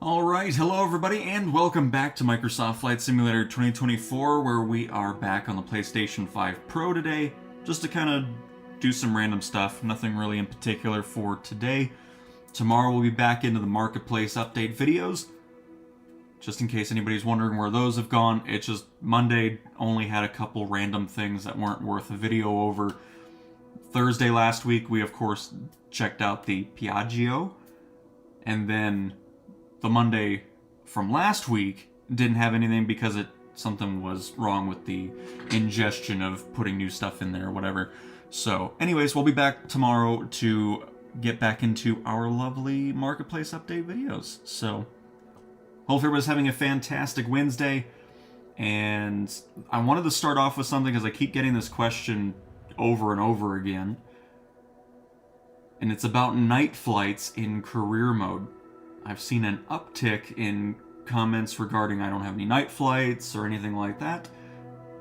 Alright, hello everybody, and welcome back to Microsoft Flight Simulator 2024, where we are back on the PlayStation 5 Pro today, just to kind of do some random stuff, nothing really in particular for today. Tomorrow we'll be back into the Marketplace update videos, just in case anybody's wondering where those have gone. It's just Monday only had a couple random things that weren't worth a video over. Thursday last week we of course checked out the Piaggio, and then the Monday from last week didn't have anything because something was wrong with the ingestion of putting new stuff in there or whatever. So anyways, we'll be back tomorrow to get back into our lovely Marketplace update videos. So hope everybody's having a fantastic Wednesday. And I wanted to start off with something because I keep getting this question over and over again. And it's about night flights in career mode. I've seen an uptick in comments regarding I don't have any night flights or anything like that,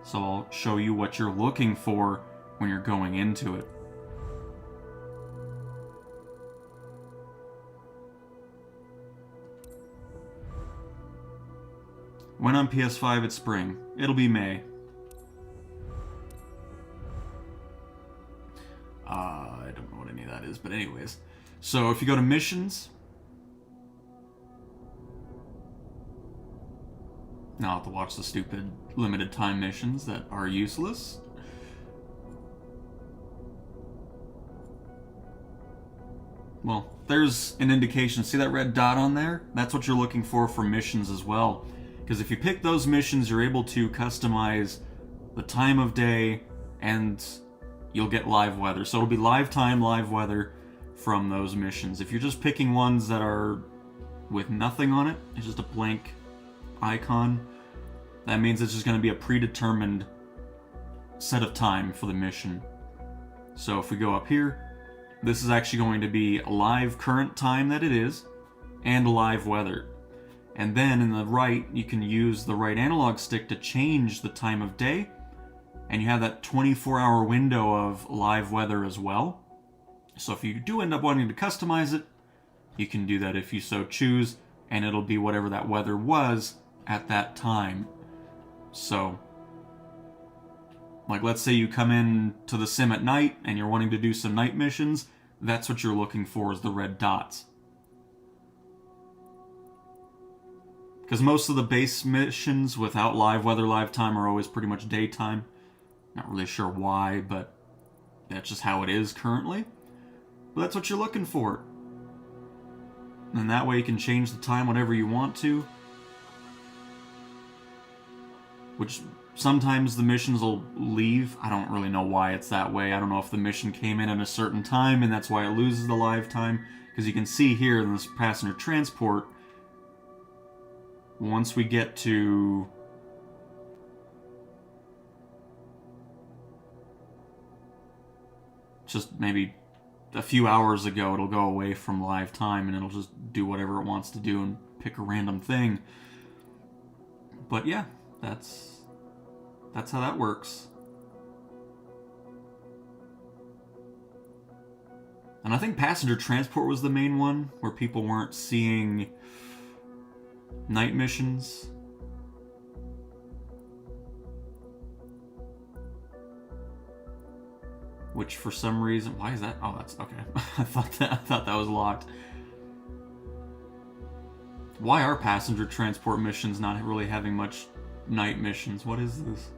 so I'll show you what you're looking for when you're going into it. When on PS5 it's spring. It'll be May. I don't know what any of that is, but anyways. So if you go to missions, now I'll have to watch the stupid limited time missions that are useless. Well, there's an indication. See that red dot on there? That's what you're looking for missions as well. Because if you pick those missions, you're able to customize the time of day and you'll get live weather. So it'll be live time, live weather from those missions. If you're just picking ones that are with nothing on it, it's just a blank icon, that means it's just going to be a predetermined set of time for the mission. So if we go up here, this is actually going to be a live current time that it is, and live weather. And then in the right, you can use the right analog stick to change the time of day, and you have that 24-hour window of live weather as well. So if you do end up wanting to customize it, you can do that if you so choose, and it'll be whatever that weather was at that time. So, like let's say you come in to the sim at night and you're wanting to do some night missions, that's what you're looking for, is the red dots. Because most of the base missions without live weather, live time are always pretty much daytime. Not really sure why, but that's just how it is currently. But that's what you're looking for. And that way you can change the time whenever you want to. Which sometimes the missions will leave. I don't really know why it's that way. I don't know if the mission came in at a certain time and that's why it loses the live time. Because you can see here in this passenger transport, once we get to just maybe a few hours ago, it'll go away from live time and it'll just do whatever it wants to do and pick a random thing. But yeah, that's how that works. And I think passenger transport was the main one, where people weren't seeing night missions. Which for some reason, why is that? Oh, that's okay. I thought that was locked. Why are passenger transport missions not really having much night missions? What is this?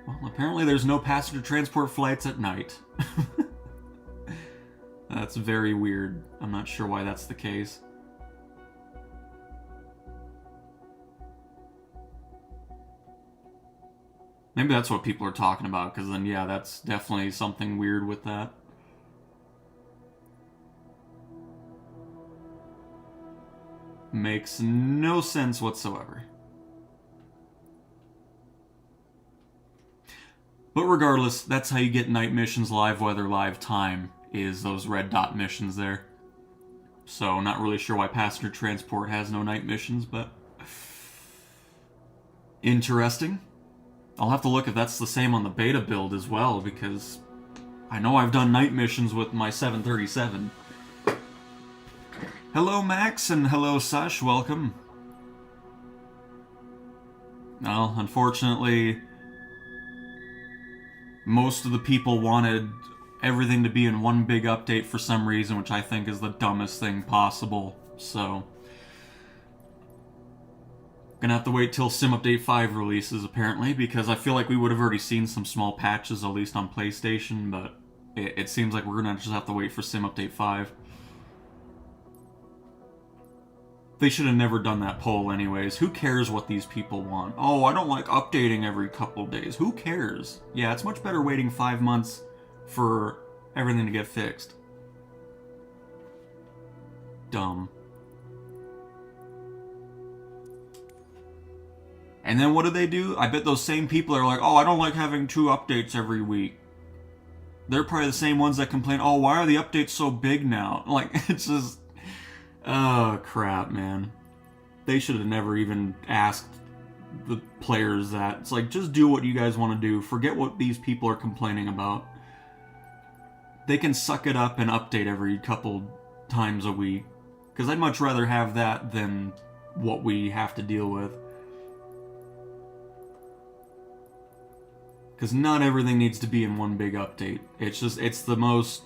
Well, apparently there's no passenger transport flights at night. That's very weird. I'm not sure why that's the case. Maybe that's what people are talking about, because then, yeah, that's definitely something weird with that. Makes no sense whatsoever. But regardless, that's how you get night missions, live weather, live time, is those red dot missions there. So, not really sure why passenger transport has no night missions, but interesting. I'll have to look if that's the same on the beta build as well, because I know I've done night missions with my 737. Hello, Max, and hello, Sush. Welcome. Well, unfortunately, most of the people wanted everything to be in one big update for some reason, which I think is the dumbest thing possible. So, gonna have to wait till Sim Update 5 releases, apparently, because I feel like we would have already seen some small patches, at least on PlayStation, but it seems like we're gonna just have to wait for Sim Update 5. They should have never done that poll anyways. Who cares what these people want? Oh, I don't like updating every couple of days. Who cares? Yeah, it's much better waiting 5 months for everything to get fixed. Dumb. And then what do they do? I bet those same people are like, oh, I don't like having 2 updates every week. They're probably the same ones that complain, oh, why are the updates so big now? Like, it's just... oh, crap, man. They should have never even asked the players that. It's like, just do what you guys want to do. Forget what these people are complaining about. They can suck it up and update every couple times a week. Because I'd much rather have that than what we have to deal with. Because not everything needs to be in one big update. It's just, it's the most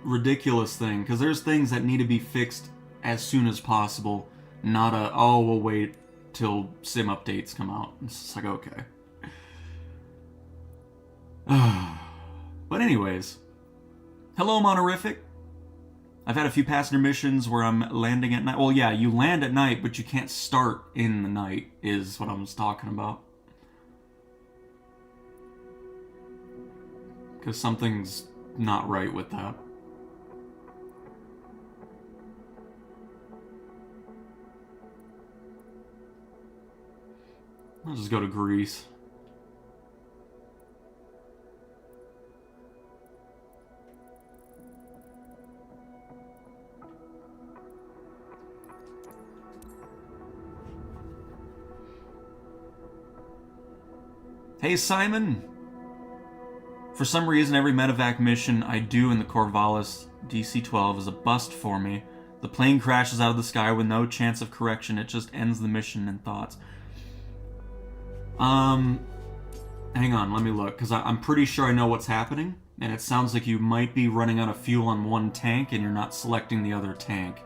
ridiculous thing. Because there's things that need to be fixed as soon as possible. Not a, oh, we'll wait till sim updates come out. It's just like, okay. But anyways. Hello, Monorific. I've had a few passenger missions where I'm landing at night. Well, yeah, you land at night, but you can't start in the night, is what I was talking about. Because something's not right with that. I'll just go to Greece. Hey, Simon! For some reason, every medevac mission I do in the Corvallis DC-12 is a bust for me. The plane crashes out of the sky with no chance of correction. It just ends the mission in thoughts. Hang on, let me look, because I'm pretty sure I know what's happening, and it sounds like you might be running out of fuel on one tank and you're not selecting the other tank.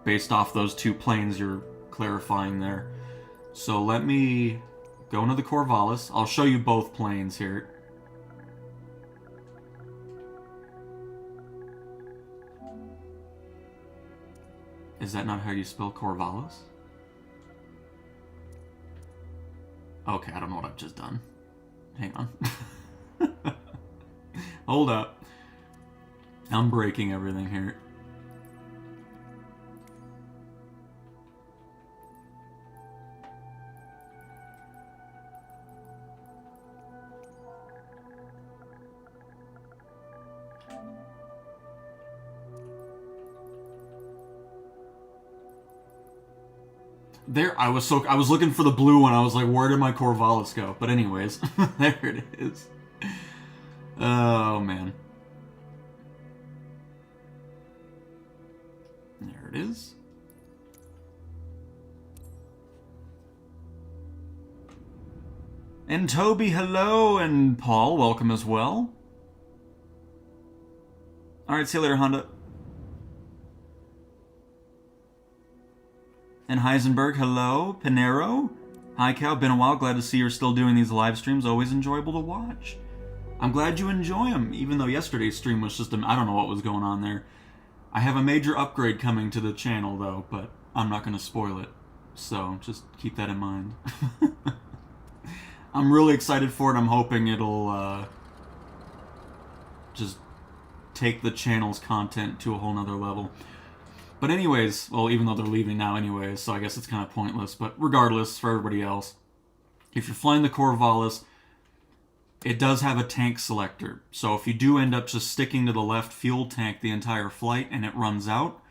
Based off those 2 planes you're clarifying there. So let me go into the Corvallis. I'll show you both planes here. Is that not how you spell Corvallis? Okay, I don't know what I've just done. Hang on. Hold up. I'm breaking everything here. There, I was looking for the blue one. I was like, where did my Corvallis go? But anyways, there it is. Oh, man. There it is. And Toby, hello, and Paul, welcome as well. Alright, see you later, Honda. And Heisenberg, hello. Pinero. Hi, Cow. Been a while. Glad to see you're still doing these live streams. Always enjoyable to watch. I'm glad you enjoy them, even though yesterday's stream was just I don't know what was going on there. I have a major upgrade coming to the channel, though, but I'm not going to spoil it. So, just keep that in mind. I'm really excited for it. I'm hoping it'll just take the channel's content to a whole nother level. But anyways, well, even though they're leaving now anyways, so I guess it's kind of pointless. But regardless, for everybody else, if you're flying the Corvallis, it does have a tank selector. So if you do end up just sticking to the left fuel tank the entire flight and it runs out,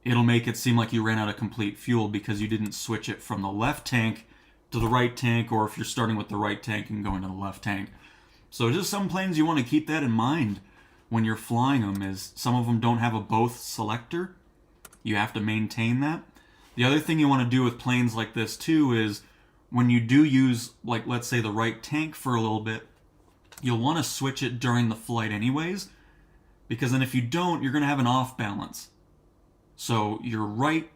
it'll make it seem like you ran out of complete fuel because you didn't switch it from the left tank to the right tank, or if you're starting with the right tank and going to the left tank. So just some planes you want to keep that in mind when you're flying them, is some of them don't have a both selector. You have to maintain that. The other thing you want to do with planes like this too is when you do use, like, let's say the right tank for a little bit, you'll want to switch it during the flight anyways, because then if you don't, you're going to have an off balance. So your right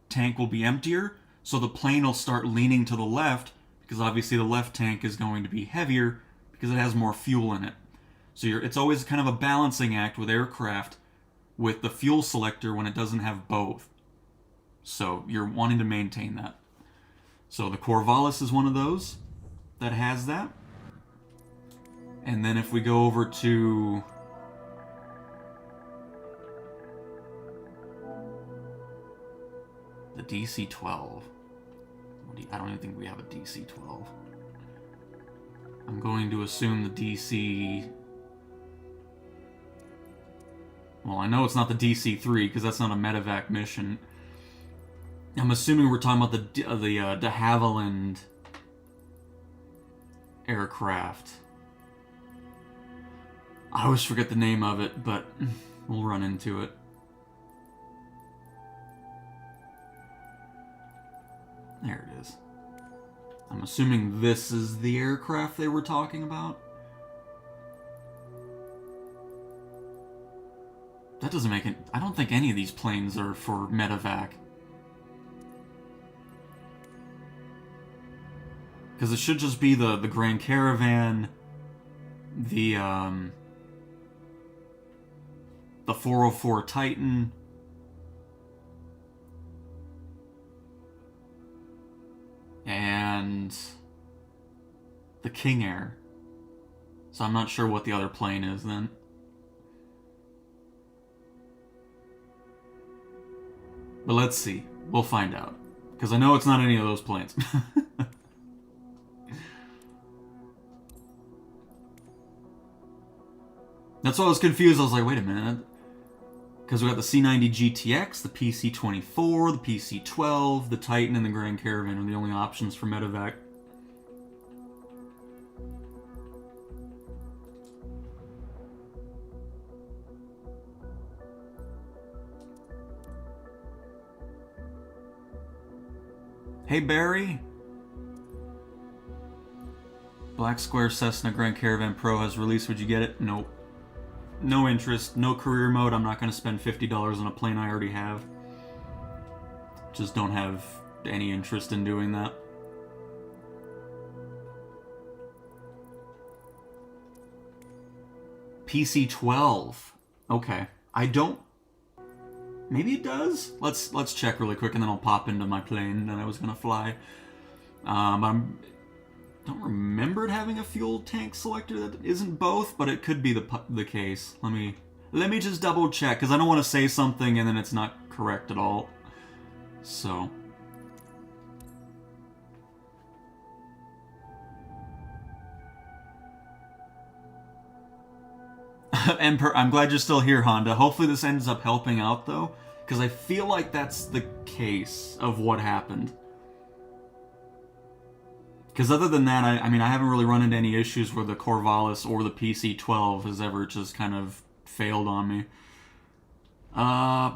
tank will be emptier, so the plane will start leaning to the left, because obviously the left tank is going to be heavier because it has more fuel in it. So it's always kind of a balancing act with aircraft with the fuel selector when it doesn't have both. So you're wanting to maintain that. So the Corvallis is one of those that has that. And then if we go over to the DC-12. I don't even think we have a DC-12. I'm going to assume the DC... Well, I know it's not the DC-3 because that's not a medevac mission. I'm assuming we're talking about the de Havilland aircraft. I always forget the name of it, but we'll run into it. There it is. I'm assuming this is the aircraft they were talking about. That doesn't make it... I don't think any of these planes are for medevac. Because it should just be the Grand Caravan, the 404 Titan, and the King Air. So I'm not sure what the other plane is then. But let's see. We'll find out. Because I know it's not any of those planes. That's why I was confused. I was like, wait a minute. Because we got the C90 GTX, the PC-24, the PC-12, the Titan, and the Grand Caravan are the only options for medevac. Hey, Barry. Black Square Cessna Grand Caravan Pro has released. Would you get it? Nope. No interest. No career mode. I'm not going to spend $50 on a plane I already have. Just don't have any interest in doing that. PC-12. Okay. I don't... Maybe it does? Let's check really quick and then I'll pop into my plane that I was going to fly. I don't remember it having a fuel tank selector that isn't both, but it could be the case. Let me just double check, because I don't want to say something and then it's not correct at all. So... I'm glad you're still here, Honda. Hopefully this ends up helping out, though, because I feel like that's the case of what happened. Because other than that, I mean, I haven't really run into any issues where the Corvallis or the PC-12 has ever just kind of failed on me. Yeah,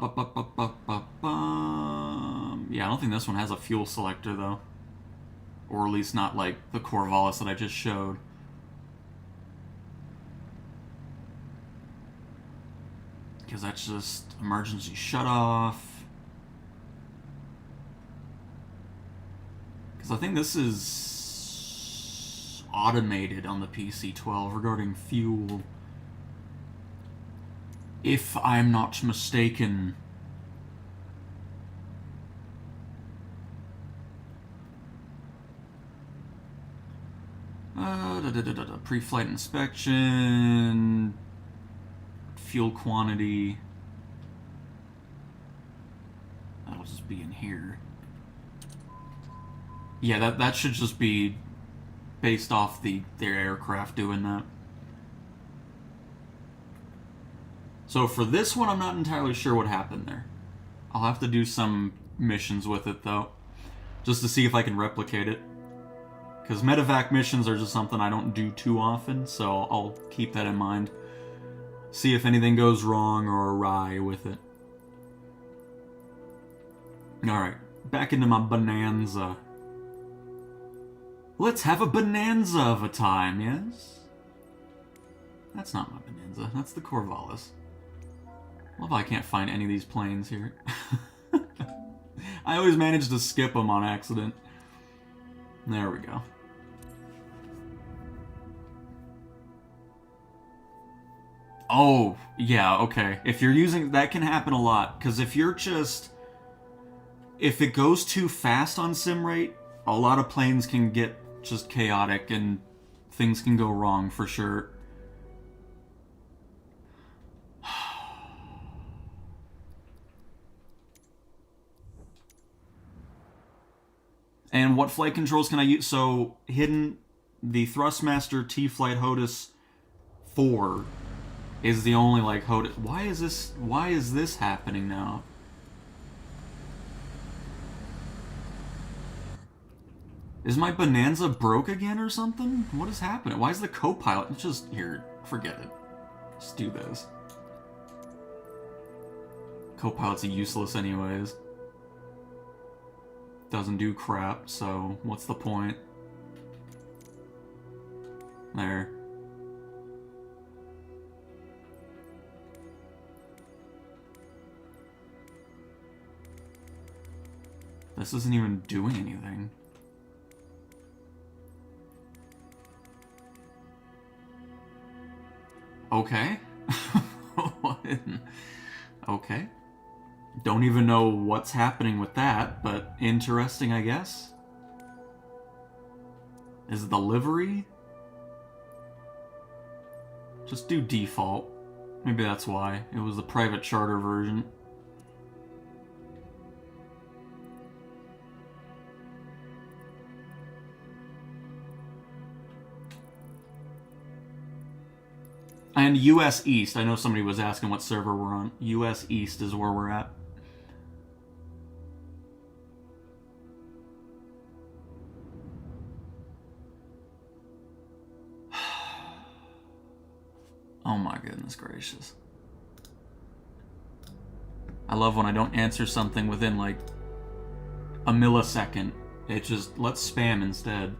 I don't think this one has a fuel selector, though. Or at least not like the Corvallis that I just showed. Because that's just emergency shut-off. Because I think this is automated on the PC-12 regarding fuel. If I'm not mistaken. Pre-flight inspection... Fuel quantity. That'll just be in here. Yeah, that should just be based off their aircraft doing that. So for this one, I'm not entirely sure what happened there. I'll have to do some missions with it, though, just to see if I can replicate it. Because medevac missions are just something I don't do too often, so I'll keep that in mind. See if anything goes wrong or awry with it. Alright, back into my bonanza. Let's have a bonanza of a time, yes? That's not my bonanza, that's the Corvallis. Love how I can't find any of these planes here. I always manage to skip them on accident. There we go. Oh, yeah, okay. If you're using... That can happen a lot, because if you're just... If it goes too fast on sim rate, a lot of planes can get just chaotic and things can go wrong for sure. And what flight controls can I use? So, hidden... The Thrustmaster T-Flight HOTAS 4 is the only, like, HOTAS... Why is this happening now? Is my Bonanza broke again or something? What is happening? Why is the co-pilot... Just, here, forget it. Just do this. Co-pilots are useless anyways. Doesn't do crap, so what's the point? There. This isn't even doing anything. Okay. Okay. Don't even know what's happening with that, but interesting, I guess. Is it the livery? Just do default. Maybe that's why. It was the private charter version. And US East. I know somebody was asking what server we're on. US East is where we're at. Oh my goodness gracious. I love when I don't answer something within like a millisecond. It just, let's spam instead.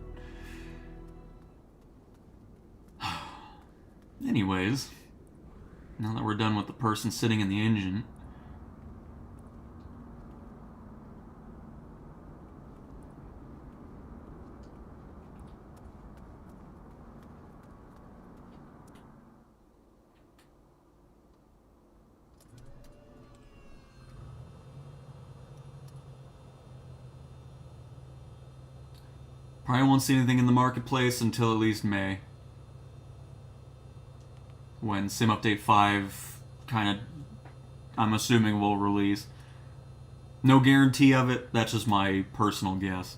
Anyways, now that we're done with the person sitting in the engine, probably won't see anything in the marketplace until at least May. When Sim Update 5 kind of, I'm assuming, will release. No guarantee of it, that's just my personal guess.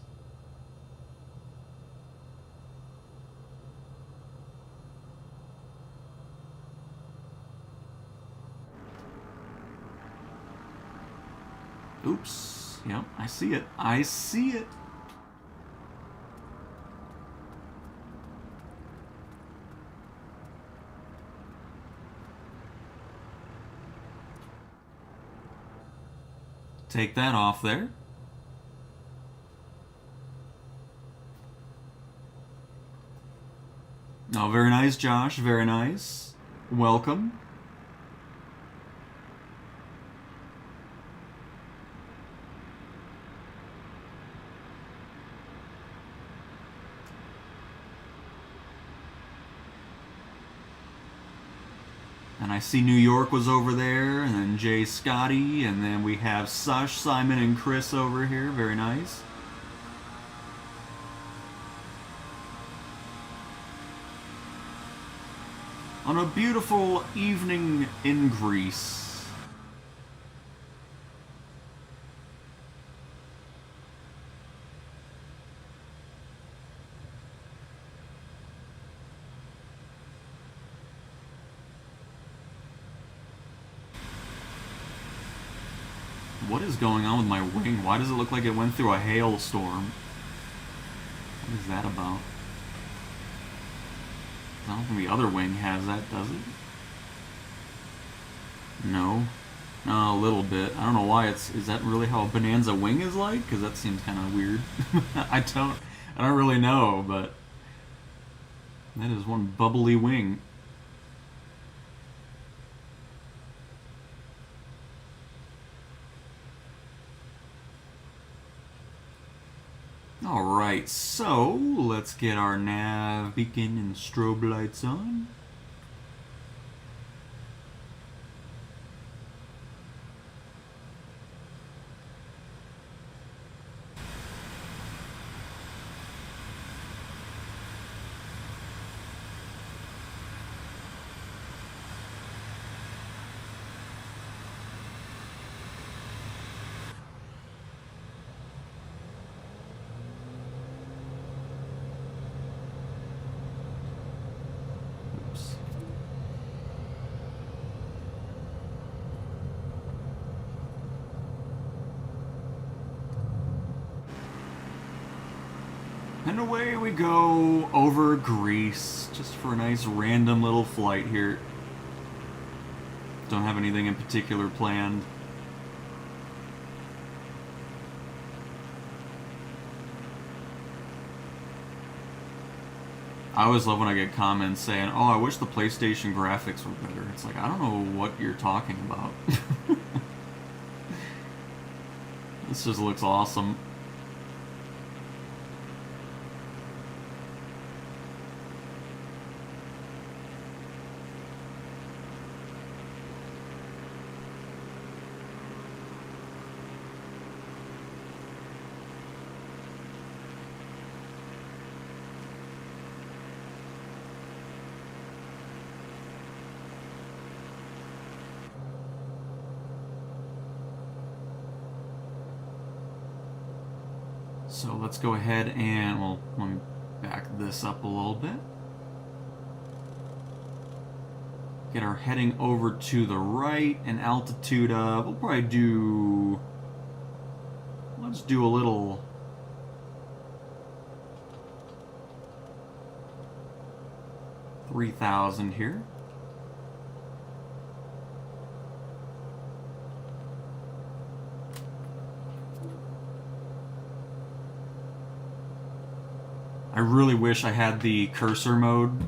Oops. Yep, I see it. I see it. Take that off there. Oh, very nice, Josh. Very nice. Welcome. And I see New York was over there, and then Jay Scotty, and then we have Sush, Simon, and Chris over here. Very nice. On a beautiful evening in Greece. What is going on with my wing? Why does it look like it went through a hailstorm? What is that about? I don't think the other wing has that, does it? No. No, a little bit. I don't know why it's... Is that really how a Bonanza wing is like? Because that seems kind of weird. I don't really know, but... That is one bubbly wing. Alright, so let's get our nav beacon and strobe lights on. And away we go over Greece, just for a nice random little flight here. Don't have anything in particular planned. I always love when I get comments saying, oh, I wish the PlayStation graphics were better. It's like, I don't know what you're talking about. This just looks awesome. So let's go ahead and, well, let me back this up a little bit. Get our heading over to the right and altitude of, we'll probably do, let's do a little 3,000 here. I really wish I had the cursor mode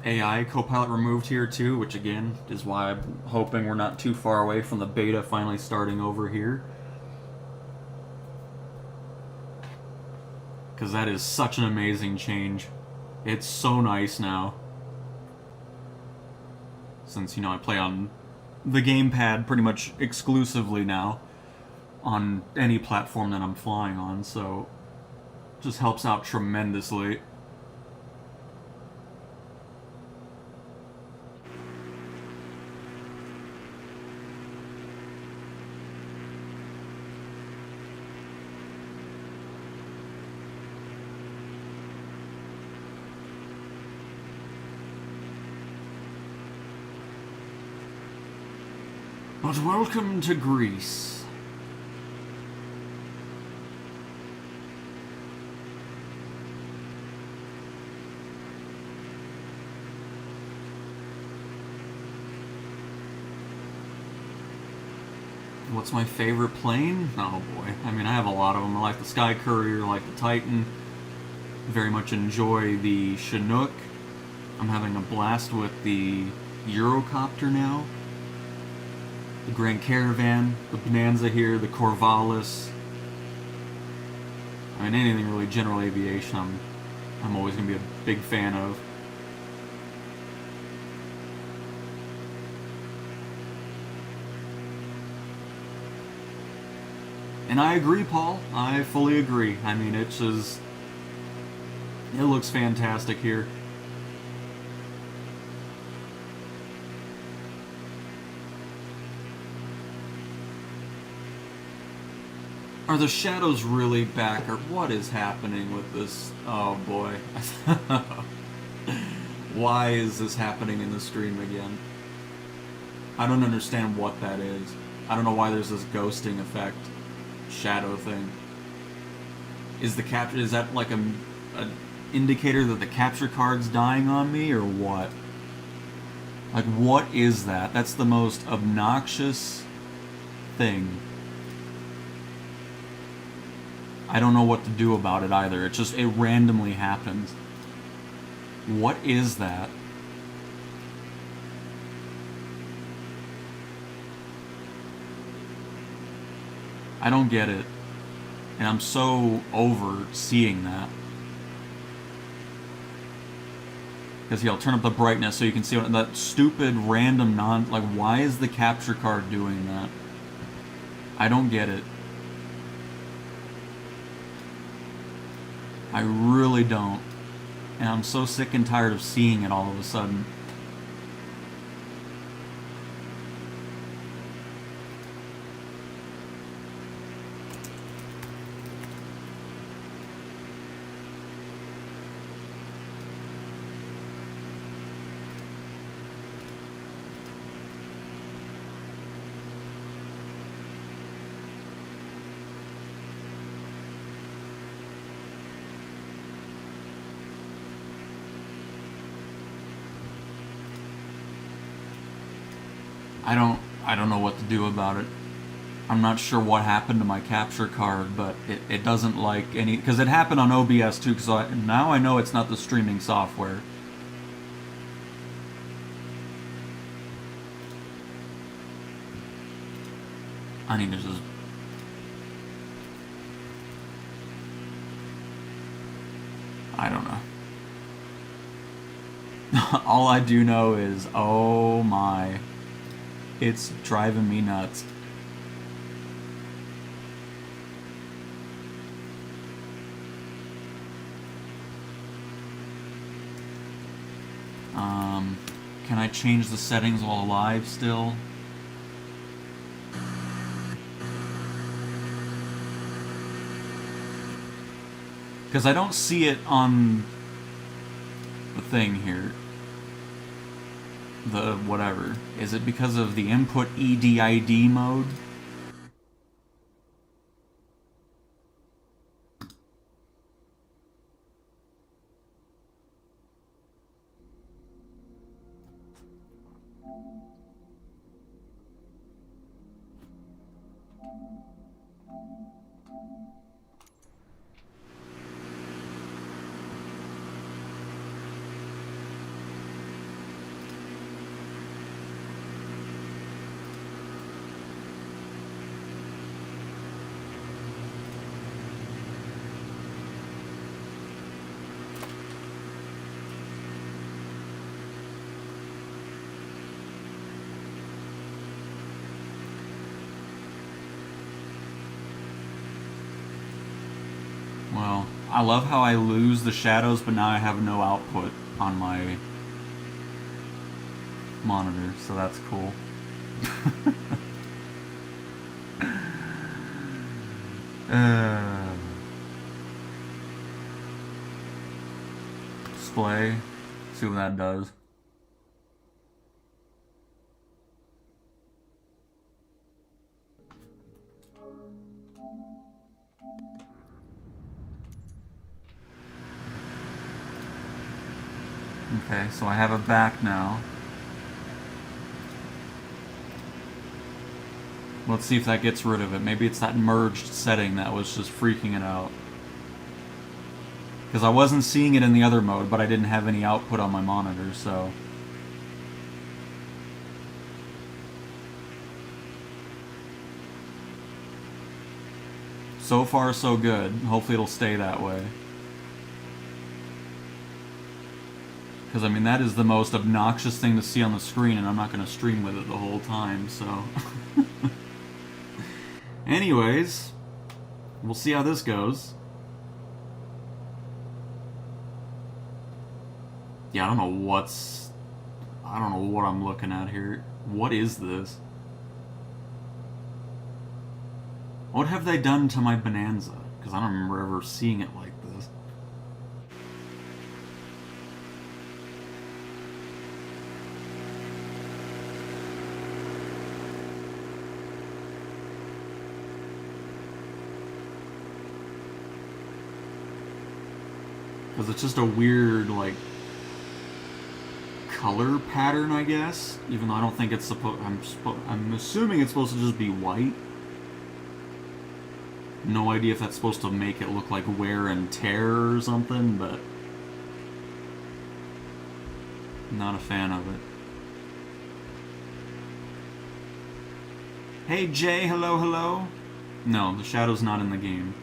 AI Copilot removed here too, which again is why I'm hoping we're not too far away from the beta finally starting over here. Because that is such an amazing change. It's so nice now. Since, you know, I play on the gamepad pretty much exclusively now on any platform that I'm flying on, so just helps out tremendously. But welcome to Greece. What's my favorite plane? Oh boy. I mean, I have a lot of them. I like the Sky Courier, I like the Titan. Very much enjoy the Chinook. I'm having a blast with the Eurocopter now. The Grand Caravan, the Bonanza here, the Corvallis. I mean, anything really general aviation, I'm always going to be a big fan of. And I agree, Paul. I fully agree. I mean, it's just... It looks fantastic here. Are the shadows really back, or what is happening with this? Oh boy. Why is this happening in the stream again? I don't understand what that is. I don't know why there's this ghosting effect. Shadow thing. Is the capture, is that like a an indicator that the capture card's dying on me, or what? Like, what is that? That's the most obnoxious thing. I don't know what to do about it either. It randomly happens. What is that? I don't get it. And I'm so over seeing that. Because, yeah, I'll turn up the brightness so you can see what, that stupid random like, why is the capture card doing that? I don't get it. I really don't. And I'm so sick and tired of seeing it all of a sudden. I don't know what to do about it. I'm not sure what happened to my capture card, but it doesn't like any... Because it happened on OBS too, because now I know it's not the streaming software. I need to just... I don't know. All I do know is, oh my... It's driving me nuts. Can I change the settings while alive still? Because I don't see it on the thing here. The whatever. Is it because of the input EDID mode? Well, I love how I lose the shadows, but now I have no output on my monitor, so that's cool. Display, see what that does. Okay, so I have it back now. Let's see if that gets rid of it. Maybe it's that merged setting that was just freaking it out. Because I wasn't seeing it in the other mode, but I didn't have any output on my monitor, so... So far, so good. Hopefully it'll stay that way. Because, I mean, that is the most obnoxious thing to see on the screen, and I'm not going to stream with it the whole time, so... Anyways, we'll see how this goes. Yeah, I don't know what I'm looking at here. What is this? What have they done to my Bonanza? Because I don't remember ever seeing it like this. Because it's just a weird, like, color pattern, I guess. Even though I don't think it's supposed... I'm assuming it's supposed to just be white. No idea if that's supposed to make it look like wear and tear or something, but... not a fan of it. Hey Jay, hello, hello. No, the shadow's not in the game.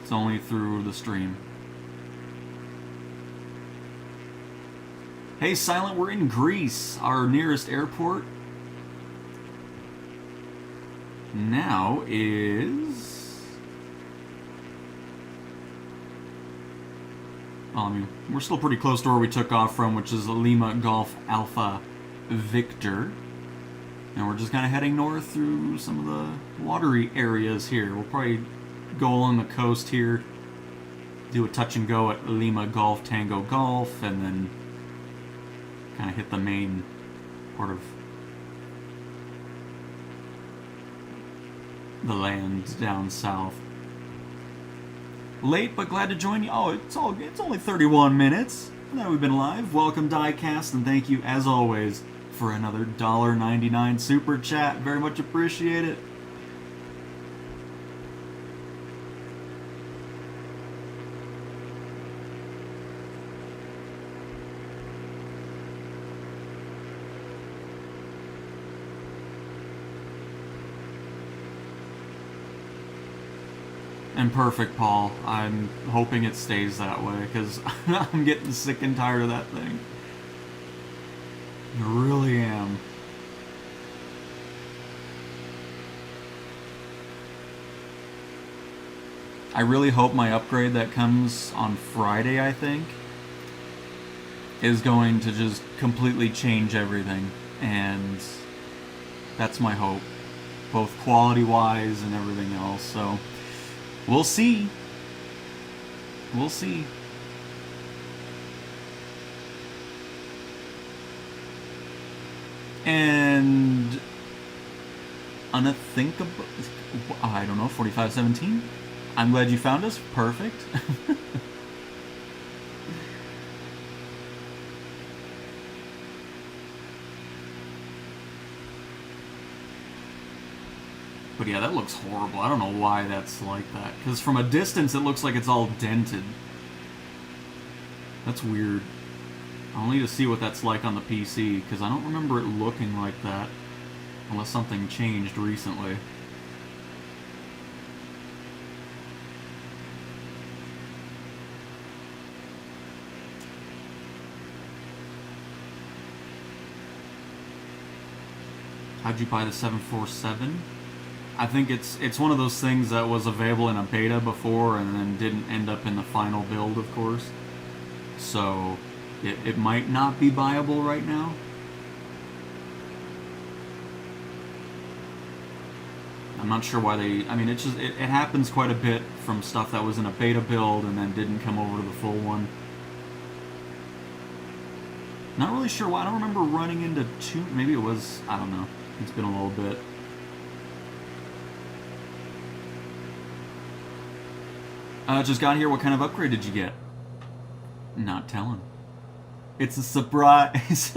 It's only through the stream. Hey Silent, we're in Greece, our nearest airport. Now is... I mean, we're still pretty close to where we took off from, which is Lima Golf Alpha Victor. And we're just kind of heading north through some of the watery areas here. We'll probably go along the coast here, do a touch and go at Lima Golf Tango Golf, and then kind of hit the main part of the land down south. Late but glad to join you. Oh, it's only 31 minutes. Now we've been live. Welcome Diecast, and thank you as always for another $1.99 super chat. Very much appreciate it. And perfect, Paul. I'm hoping it stays that way, because I'm getting sick and tired of that thing. I really am. I really hope my upgrade that comes on Friday, I think, is going to just completely change everything. And that's my hope. Both quality-wise and everything else, so... we'll see. We'll see. And unthinkable. I don't know. 4517. I'm glad you found us. Perfect. But yeah, that looks horrible. I don't know why that's like that. Because from a distance, it looks like it's all dented. That's weird. I'll need to see what that's like on the PC, because I don't remember it looking like that. Unless something changed recently. How'd you buy the 747? I think it's one of those things that was available in a beta before and then didn't end up in the final build, of course. So it might not be viable right now. I'm not sure why they... I mean, it happens quite a bit from stuff that was in a beta build and then didn't come over to the full one. Not really sure why. I don't remember running into two... Maybe it was... I don't know. It's been a little bit. Just got here. What kind of upgrade did you get? Not telling. It's a surprise.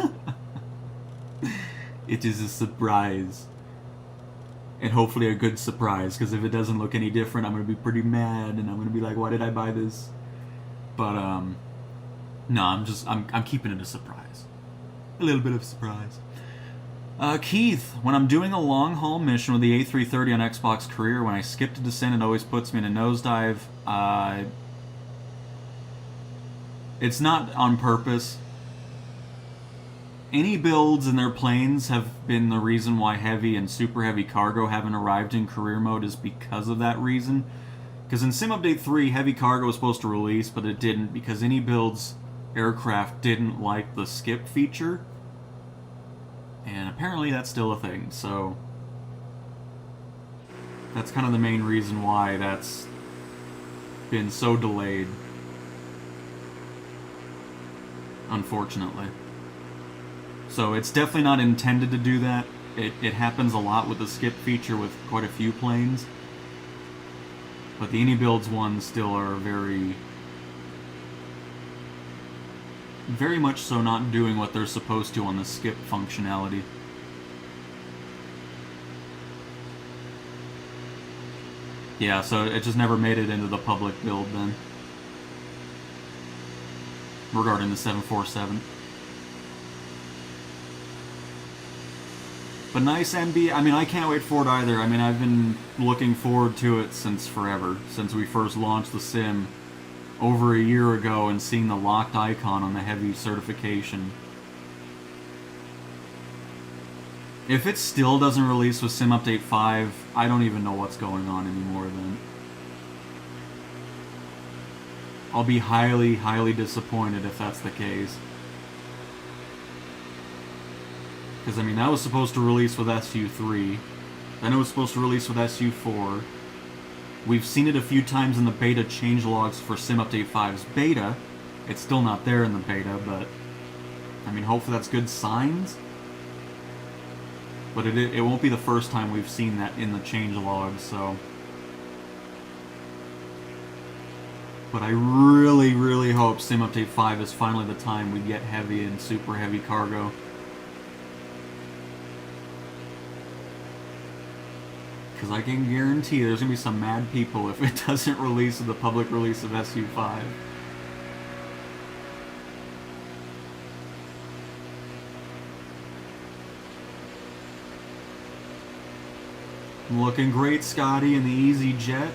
It is a surprise. And hopefully a good surprise, because if it doesn't look any different, I'm going to be pretty mad, and I'm going to be like, why did I buy this? But, no, I'm keeping it a surprise. A little bit of surprise. Keith, when I'm doing a long-haul mission with the A330 on Xbox Career, when I skip to descent, it always puts me in a nosedive. It's not on purpose. Any builds in their planes have been the reason why heavy and super heavy cargo haven't arrived in career mode, is because of that reason. Because in Sim Update 3, heavy cargo was supposed to release, but it didn't, because any build's aircraft didn't like the skip feature. And apparently that's still a thing, so... that's kind of the main reason why that's been so delayed. Unfortunately. So it's definitely not intended to do that. It happens a lot with the skip feature with quite a few planes. But the AnyBuilds ones still are very much so not doing what they're supposed to on the skip functionality. Yeah, so it just never made it into the public build then. Regarding the 747. But nice MB, I mean, I can't wait for it either. I mean, I've been looking forward to it since forever. Since we first launched the sim over a year ago and seeing the locked icon on the heavy certification. If it still doesn't release with Sim Update 5, I don't even know what's going on anymore then. I'll be highly, highly disappointed if that's the case. Because, I mean, that was supposed to release with SU3. Then it was supposed to release with SU4. We've seen it a few times in the beta changelogs for Sim Update 5's beta. It's still not there in the beta, but... I mean, hopefully that's good signs. But it won't be the first time we've seen that in the changelogs, so... But I really, really hope Sim Update 5 is finally the time we get heavy and super heavy cargo. Because I can guarantee there's going to be some mad people if it doesn't release with the public release of SU5. Looking great, Scotty, in the Easy Jet.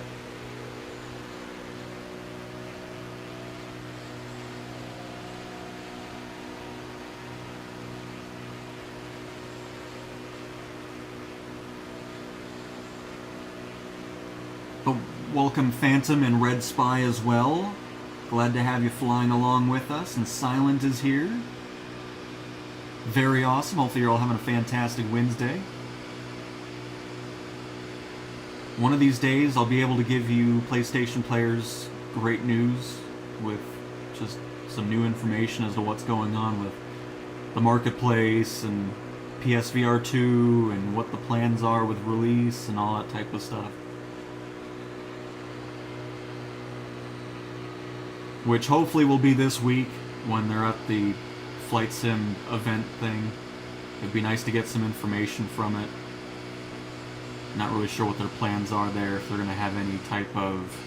But welcome Phantom and Red Spy as well. Glad to have you flying along with us, and Silent is here. Very awesome. Hopefully you're all having a fantastic Wednesday. One of these days I'll be able to give you PlayStation players great news with just some new information as to what's going on with the marketplace and PSVR 2 and what the plans are with release and all that type of stuff. Which hopefully will be this week when they're at the Flight Sim event thing. It'd be nice to get some information from it. Not really sure what their plans are there, if they're going to have any type of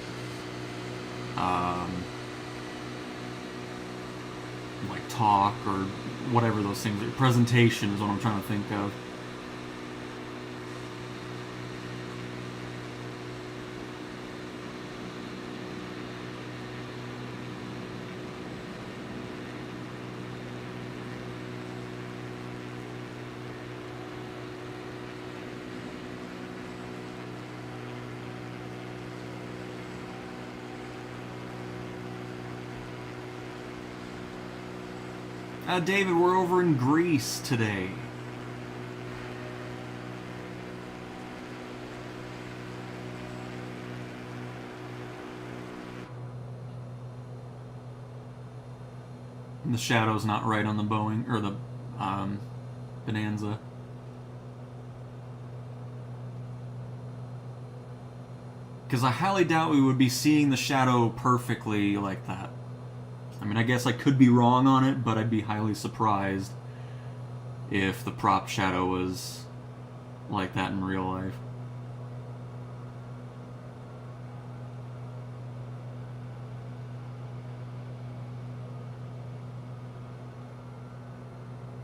like talk or whatever those things are. Presentation is what I'm trying to think of. David, we're over in Greece today. The shadow's not right on the Boeing, or the Bonanza. Because I highly doubt we would be seeing the shadow perfectly like that. I mean, I guess I could be wrong on it, but I'd be highly surprised if the prop shadow was like that in real life.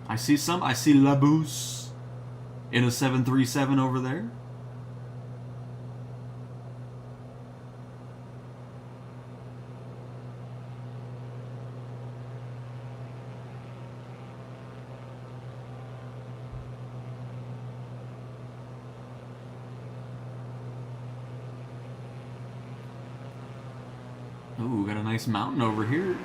I see Labous in a 737 over there. Ooh, got a nice mountain over here.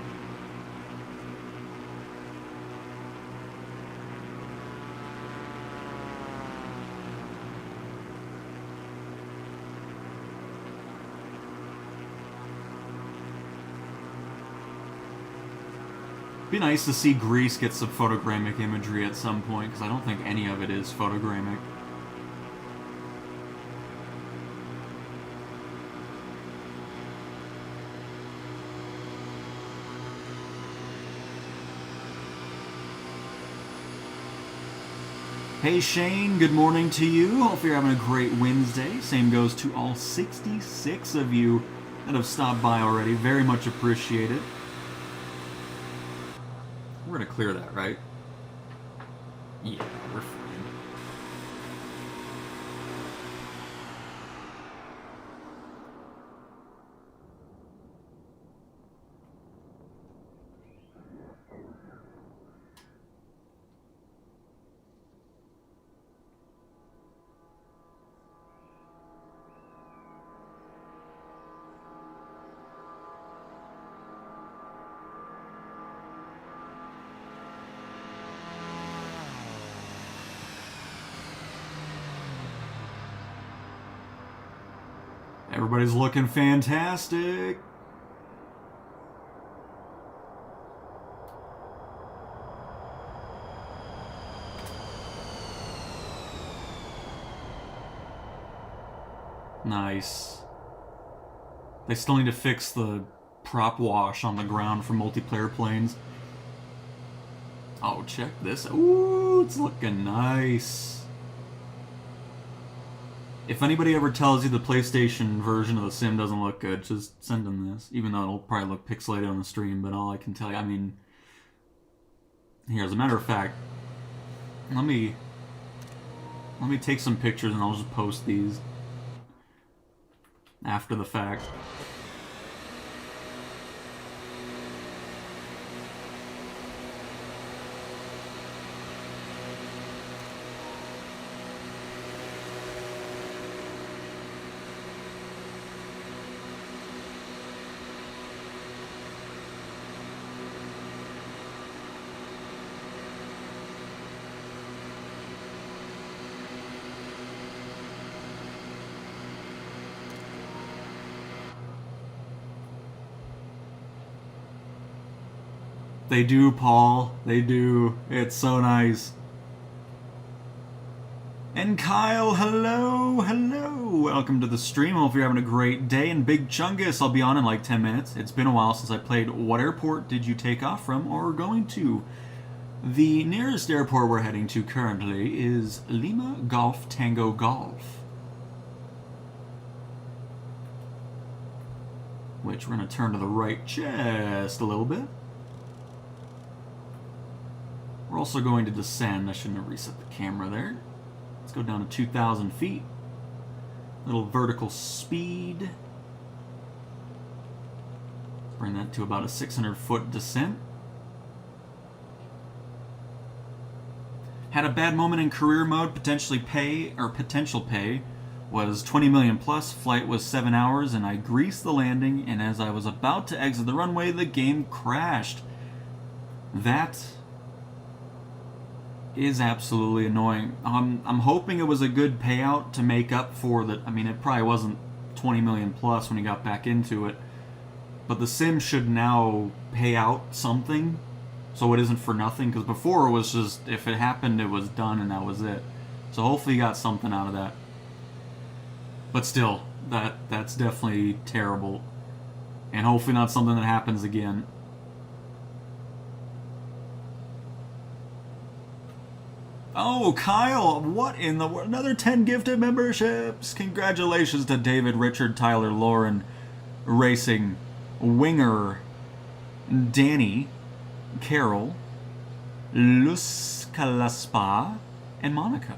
Be nice to see Greece get some photogrammic imagery at some point, because I don't think any of it is photogrammic. Hey Shane, good morning to you. Hope you're having a great Wednesday. Same goes to all 66 of you that have stopped by already. Very much appreciated. We're gonna clear that, right? Yeah, we're fine. Everybody's looking fantastic. Nice. They still need to fix the prop wash on the ground for multiplayer planes. Oh, check this. Ooh, it's looking nice. If anybody ever tells you the PlayStation version of the sim doesn't look good, just send them this. Even though it'll probably look pixelated on the stream, but all I can tell you, I mean... Here, as a matter of fact, let me take some pictures and I'll just post these after the fact. They do, Paul. They do. It's so nice. And Kyle, hello, hello. Welcome to the stream. Hope you're having a great day. And Big Chungus, I'll be on in like 10 minutes. It's been a while since I played. What airport did you take off from or going to? The nearest airport we're heading to currently is Lima Golf Tango Golf, which we're going to turn to the right just a little bit. We're also going to descend. I shouldn't have reset the camera there. Let's go down to 2,000 feet. Little vertical speed. Bring that to about a 600-foot descent. Had a bad moment in career mode. Potential pay was 20 million plus. Flight was 7 hours, and I greased the landing. And as I was about to exit the runway, the game crashed. That is absolutely annoying. I'm hoping it was a good payout to make up for that. I mean, it probably wasn't 20 million plus when he got back into it, but the sim should now pay out something so it isn't for nothing, because before it was just, if it happened, it was done and that was it. So hopefully you got something out of that. But still, that's definitely terrible, and hopefully not something that happens again. Oh, Kyle, what in the world? Another 10 gifted memberships. Congratulations to David, Richard, Tyler, Lauren, Racing, Winger, Danny, Carol, Luz Calaspa, and Monica.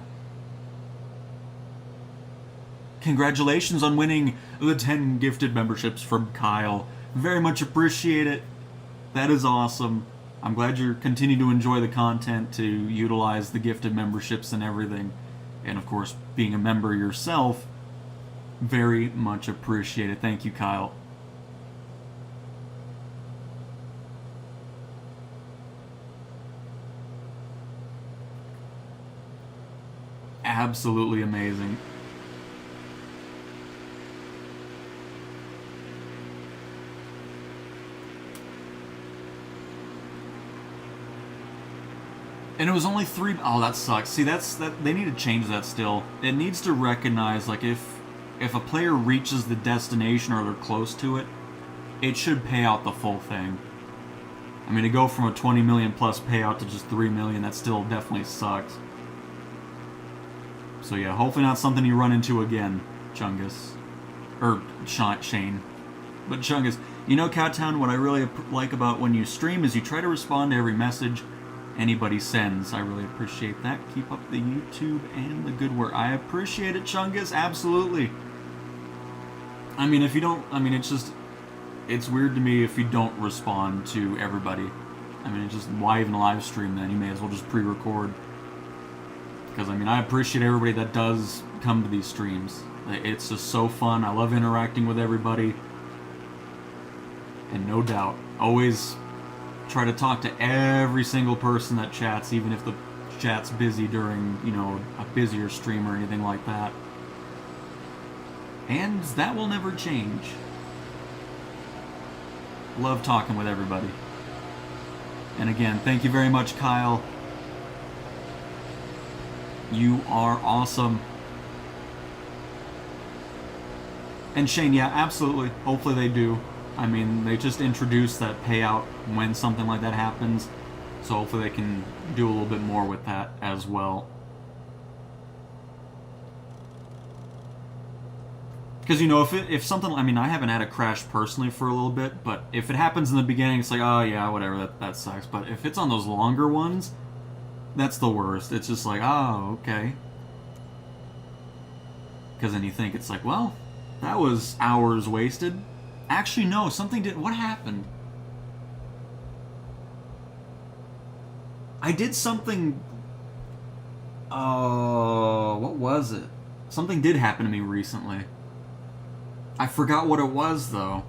Congratulations on winning the 10 gifted memberships from Kyle. Very much appreciate it. That is awesome. I'm glad you're continuing to enjoy the content, to utilize the gifted memberships and everything. And of course, being a member yourself, very much appreciated. Thank you, Kyle. Absolutely amazing. And it was only 3... Oh, that sucks. See, they need to change that still. It needs to recognize, like, if a player reaches the destination or they're close to it, it should pay out the full thing. I mean, to go from a 20 million plus payout to just 3 million, that still definitely sucks. So yeah, hopefully not something you run into again, Chungus. Or Shane. But Chungus, you know, Cowtown, what I really like about when you stream is you try to respond to every message anybody sends. I really appreciate that. Keep up the YouTube and the good work. I appreciate it, Chungus, absolutely. I mean, if you don't, I mean, it's weird to me if you don't respond to everybody. I mean, it's just, why even live stream then? You may as well just pre-record. Because, I mean, I appreciate everybody that does come to these streams. It's just so fun. I love interacting with everybody. And no doubt, always try to talk to every single person that chats, even if the chat's busy during, you know, a busier stream or anything like that. And that will never change. Love talking with everybody. And again, thank you very much, Kyle. You are awesome. And Shane, yeah, absolutely. Hopefully they do. I mean, they just introduced that payout when something like that happens. So hopefully they can do a little bit more with that as well. Because, you know, if something, I mean, I haven't had a crash personally for a little bit, but if it happens in the beginning, it's like, oh yeah, whatever, that sucks. But if it's on those longer ones, that's the worst. It's just like, oh, okay. Because then you think, it's like, well, that was hours wasted. Actually, no, something did, what happened? I did something, what was it? Something did happen to me recently. I forgot what it was, though.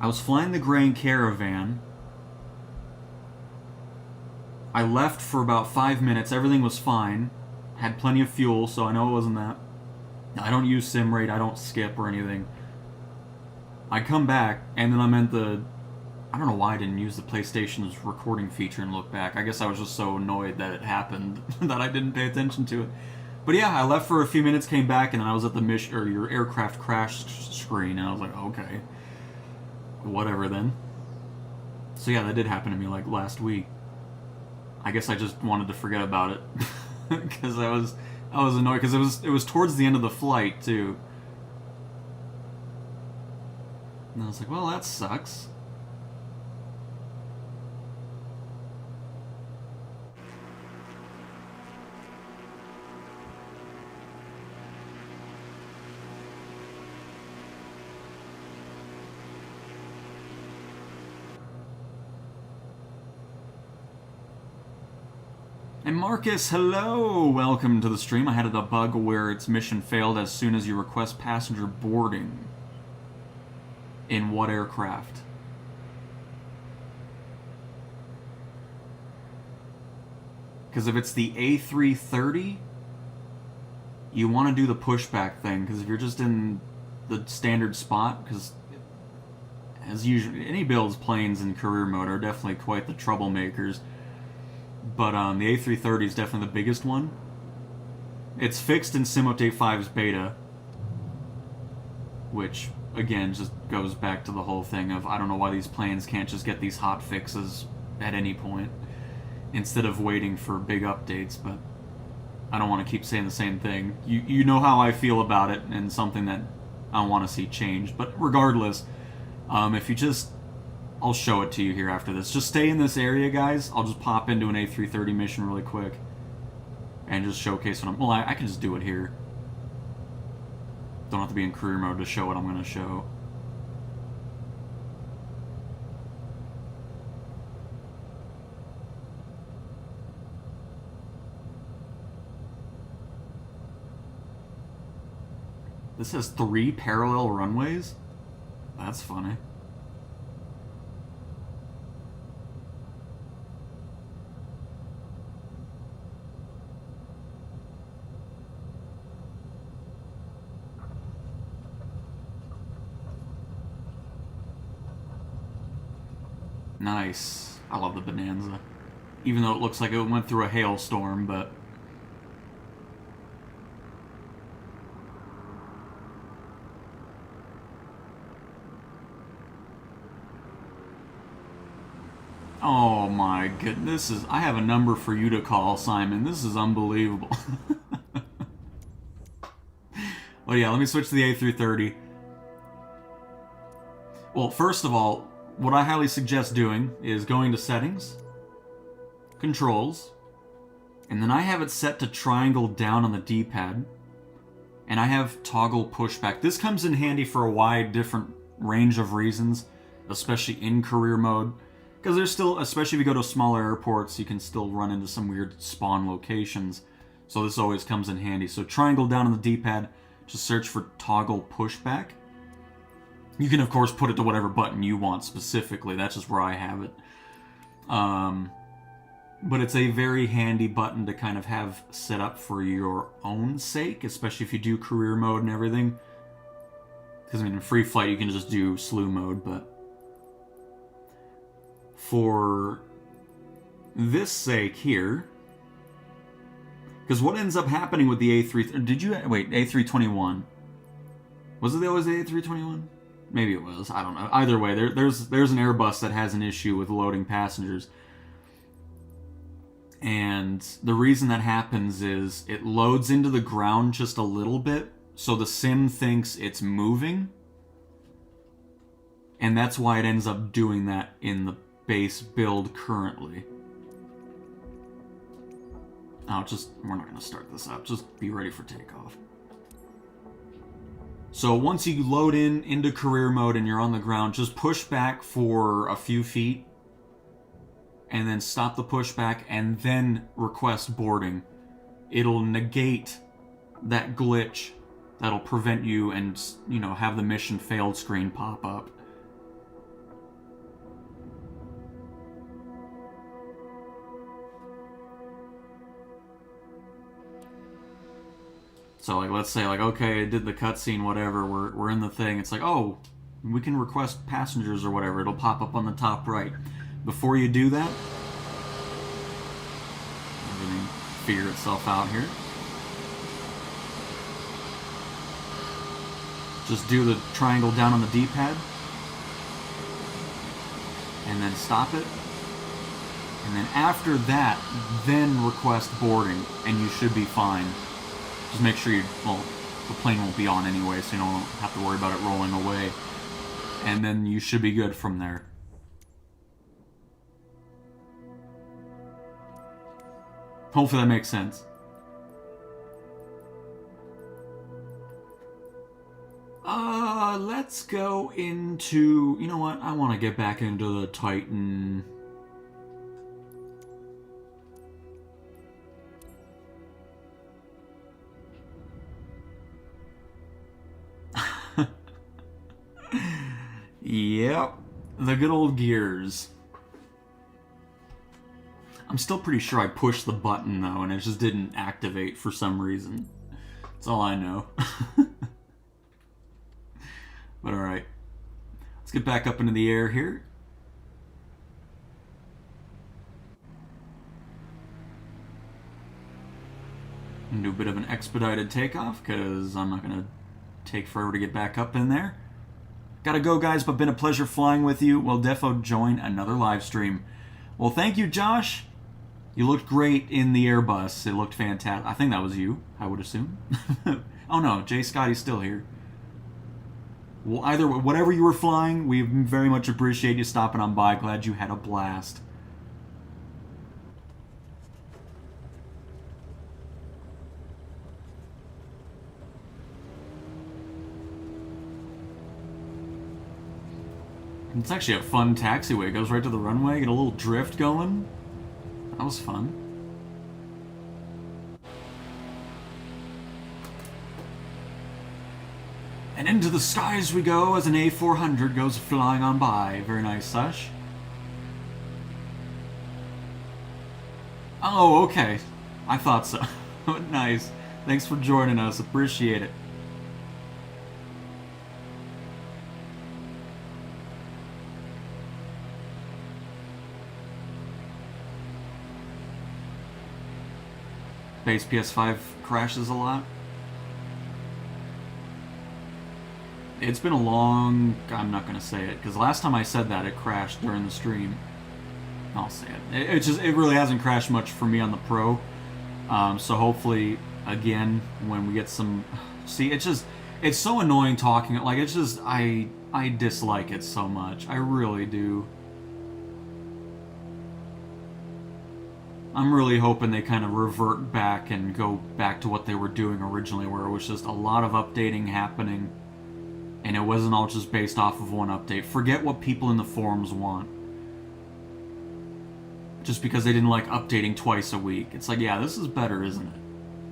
I was flying the Grand Caravan. I left for about 5 minutes. Everything was fine. Had plenty of fuel, so I know it wasn't that. I don't use sim rate. I don't skip or anything. I come back, and then I'm at the... I don't know why I didn't use the PlayStation's recording feature and look back. I guess I was just so annoyed that it happened that I didn't pay attention to it. But yeah, I left for a few minutes, came back, and then I was at the mission, or your aircraft crash screen, and I was like, okay, whatever then. So yeah, that did happen to me like last week. I guess I just wanted to forget about it because I was annoyed because it was towards the end of the flight too, and I was like, well, that sucks. And Marcus, hello! Welcome to the stream. I had a bug where its mission failed as soon as you request passenger boarding. In what aircraft? Because if it's the A330, you want to do the pushback thing, because if you're just in the standard spot, because as usual, any builds planes in career mode are definitely quite the troublemakers. But the A330 is definitely the biggest one. It's fixed in Simultape 5's beta, which, again, just goes back to the whole thing of, I don't know why these planes can't just get these hot fixes at any point, instead of waiting for big updates, but I don't want to keep saying the same thing. You know how I feel about it, and something that I want to see changed. But regardless, if you just... I'll show it to you here after this. Just stay in this area, guys. I'll just pop into an A330 mission really quick and just showcase what I'm... Well, I can just do it here. Don't have to be in career mode to show what I'm going to show. This has 3 parallel runways? That's funny. Nice. I love the Bonanza. Even though it looks like it went through a hailstorm, but... Oh my goodness, I have a number for you to call, Simon. This is unbelievable. Well, yeah, let me switch to the A330. Well, first of all, what I highly suggest doing is going to Settings, Controls, and then I have it set to triangle down on the D-pad, and I have toggle pushback. This comes in handy for a wide different range of reasons, especially in career mode, because there's still, especially if you go to smaller airports, you can still run into some weird spawn locations, so this always comes in handy. So triangle down on the D-pad, just search for toggle pushback. You can, of course, put it to whatever button you want specifically. That's just where I have it. But it's a very handy button to kind of have set up for your own sake, especially if you do career mode and everything. Because, I mean, in free flight, you can just do slew mode, but for this sake here, because what ends up happening with the A321? Was it always the A321? Maybe it was. I don't know. Either way, there's an Airbus that has an issue with loading passengers. And the reason that happens is it loads into the ground just a little bit, so the sim thinks it's moving. And that's why it ends up doing that in the base build currently. We're not going to start this up. Just be ready for takeoff. So once you load into career mode and you're on the ground, just push back for a few feet and then stop the pushback and then request boarding. It'll negate that glitch that'll prevent you and, have the mission failed screen pop up. So, let's say, okay, I did the cutscene, whatever, we're in the thing. It's like, oh, we can request passengers or whatever. It'll pop up on the top right. Before you do that, everything figure itself out here. Just do the triangle down on the D-pad. And then stop it. And then after that, then request boarding, and you should be fine. Just make sure the plane won't be on anyway, so you don't have to worry about it rolling away. And then you should be good from there. Hopefully that makes sense. Let's go into... You know what? I want to get back into the Titan... Yep, the good old gears. I'm still pretty sure I pushed the button though, and it just didn't activate for some reason. That's all I know. But alright. Let's get back up into the air here. And do a bit of an expedited takeoff, because I'm not going to take forever to get back up in there. Gotta go, guys, but been a pleasure flying with you. We'll defo join another live stream. Well, thank you, Josh. You looked great in the Airbus. It looked fantastic. I think that was you, I would assume. Oh no, Jay Scotty's still here. Well, either whatever you were flying, we very much appreciate you stopping on by. Glad you had a blast. It's actually a fun taxiway. It goes right to the runway, get a little drift going. That was fun. And into the skies we go as an A400 goes flying on by. Very nice, Sush. Oh, okay. I thought so. Nice. Thanks for joining us. Appreciate it. Base PS5 crashes a lot. It's been a long... I'm not going to say it, because last time I said that, it crashed during the stream. I'll say it. It really hasn't crashed much for me on the Pro. So hopefully, again, when we get some... See, it's so annoying talking. Like, it's just, I dislike it so much. I really do. I'm really hoping they kind of revert back and go back to what they were doing originally, where it was just a lot of updating happening, and it wasn't all just based off of one update. Forget what people in the forums want. Just because they didn't like updating twice a week. It's like, yeah, this is better, isn't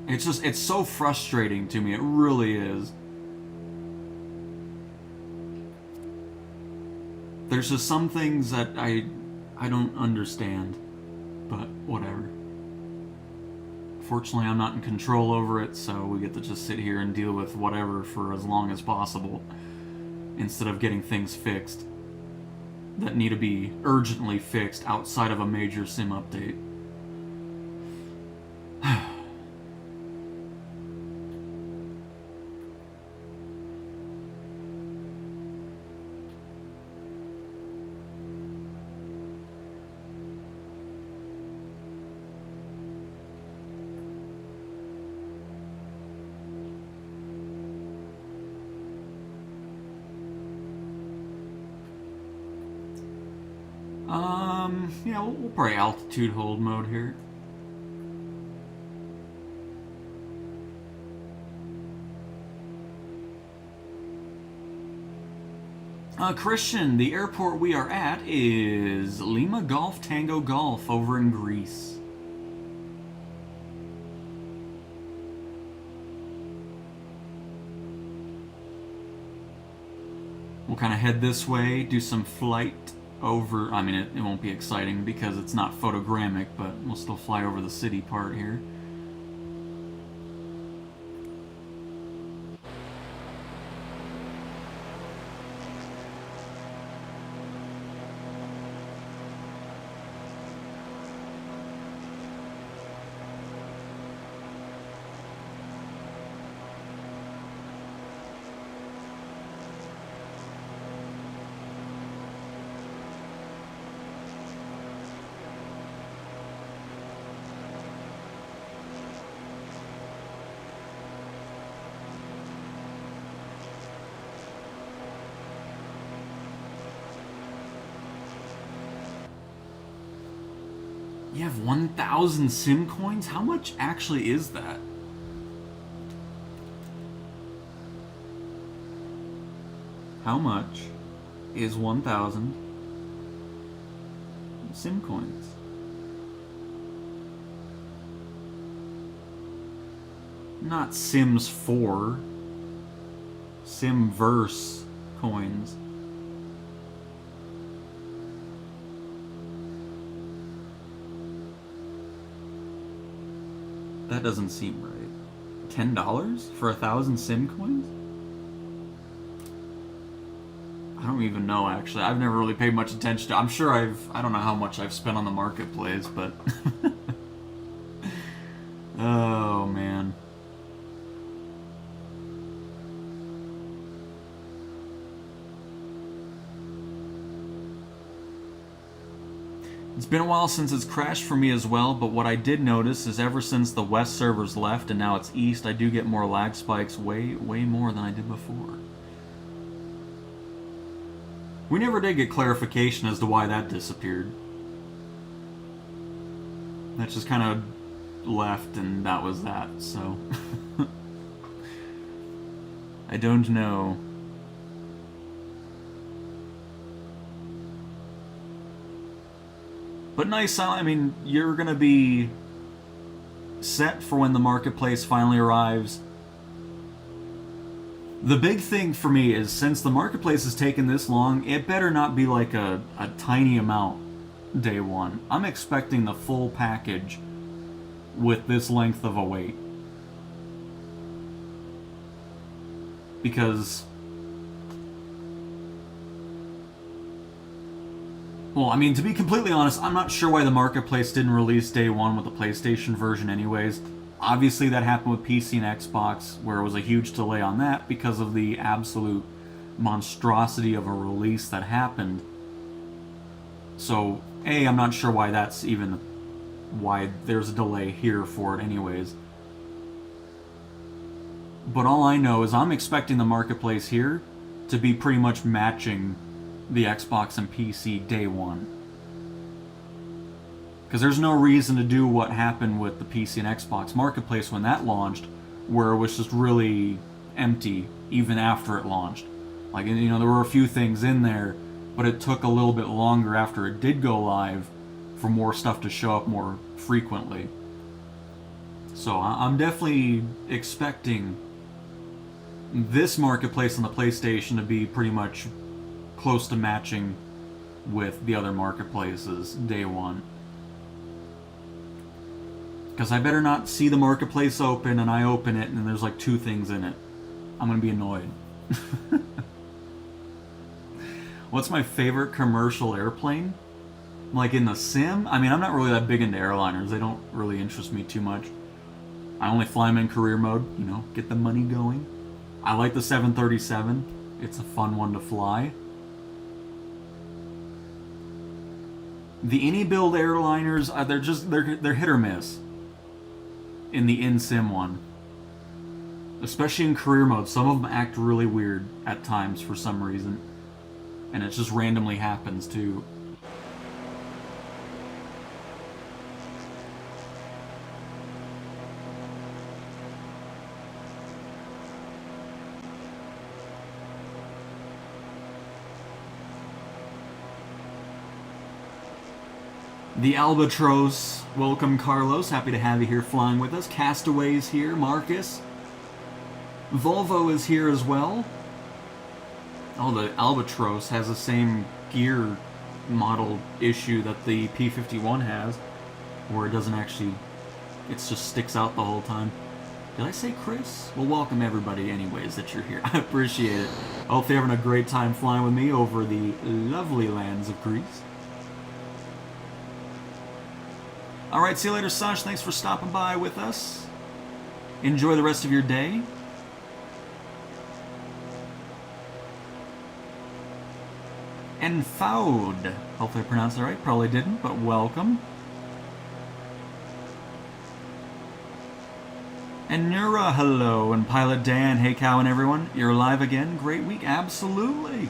it? It's so frustrating to me. It really is. There's just some things that I don't understand. But whatever. Fortunately, I'm not in control over it, so we get to just sit here and deal with whatever for as long as possible, instead of getting things fixed that need to be urgently fixed outside of a major sim update. Yeah, we'll probably altitude hold mode here. Christian, the airport we are at is Lima Golf Tango Golf over in Greece. We'll kind of head this way, do some flight over... I mean, it won't be exciting because it's not photogrammic, but we'll still fly over the city part here. You have 1,000 sim coins? How much actually is that? How much is 1,000 sim coins? Not Sims 4. Simverse coins. That doesn't seem right. $10 for 1,000 sim coins? I don't even know, actually. I've never really paid much attention to... I'm sure I don't know how much I've spent on the marketplace, but... Oh, man. It's been a while since it's crashed for me as well, but what I did notice is ever since the west servers left and now it's east, I do get more lag spikes, way more than I did before. We never did get clarification as to why that disappeared. That just kind of left and that was that, so... I don't know. But nice, I mean, you're gonna be set for when the marketplace finally arrives. The big thing for me is, since the marketplace has taken this long, it better not be like a tiny amount day one. I'm expecting the full package with this length of a wait. Because... well, I mean, to be completely honest, I'm not sure why the marketplace didn't release day one with the PlayStation version anyways. Obviously, that happened with PC and Xbox, where it was a huge delay on that because of the absolute monstrosity of a release that happened. So, I'm not sure why that's even... why there's a delay here for it anyways. But all I know is I'm expecting the marketplace here to be pretty much matching the Xbox and PC day one. Because there's no reason to do what happened with the PC and Xbox marketplace when that launched, where it was just really empty even after it launched. Like, you know, there were a few things in there, but it took a little bit longer after it did go live for more stuff to show up more frequently. So I'm definitely expecting this marketplace on the PlayStation to be pretty much close to matching with the other marketplaces day one. Because I better not see the marketplace open and I open it and there's like 2 things in it. I'm going to be annoyed. What's my favorite commercial airplane? Like in the sim? I mean, I'm not really that big into airliners. They don't really interest me too much. I only fly them in career mode, you know, get the money going. I like the 737. It's a fun one to fly. The any-build airliners, they're hit or miss. In the in-sim one. Especially in career mode. Some of them act really weird at times for some reason. And it just randomly happens too. The Albatross, welcome Carlos, happy to have you here flying with us. Castaway's here, Marcus. Volvo is here as well. Oh, the Albatross has the same gear model issue that the P51 has, where it doesn't actually, it just sticks out the whole time. Did I say Chris? Well, welcome everybody anyways that you're here. I appreciate it. I hope you're having a great time flying with me over the lovely lands of Greece. Alright, see you later, Sash. Thanks for stopping by with us. Enjoy the rest of your day. And Foud. Hopefully I pronounced that right. Probably didn't, but welcome. And Nura, hello. And Pilot Dan, hey Cow and everyone. You're alive again. Great week. Absolutely.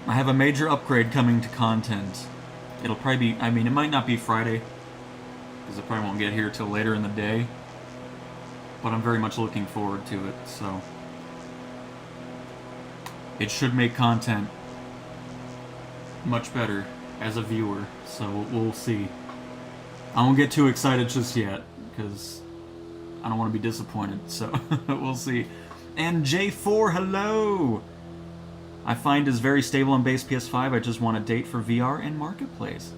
I have a major upgrade coming to content. It'll probably be, I mean, it might not be Friday, because it probably won't get here till later in the day, but I'm very much looking forward to it, so it should make content much better as a viewer, so we'll see. I won't get too excited just yet, because I don't want to be disappointed, so we'll see. And J4, hello! I find is very stable on base PS5. I just want a date for VR and Marketplace.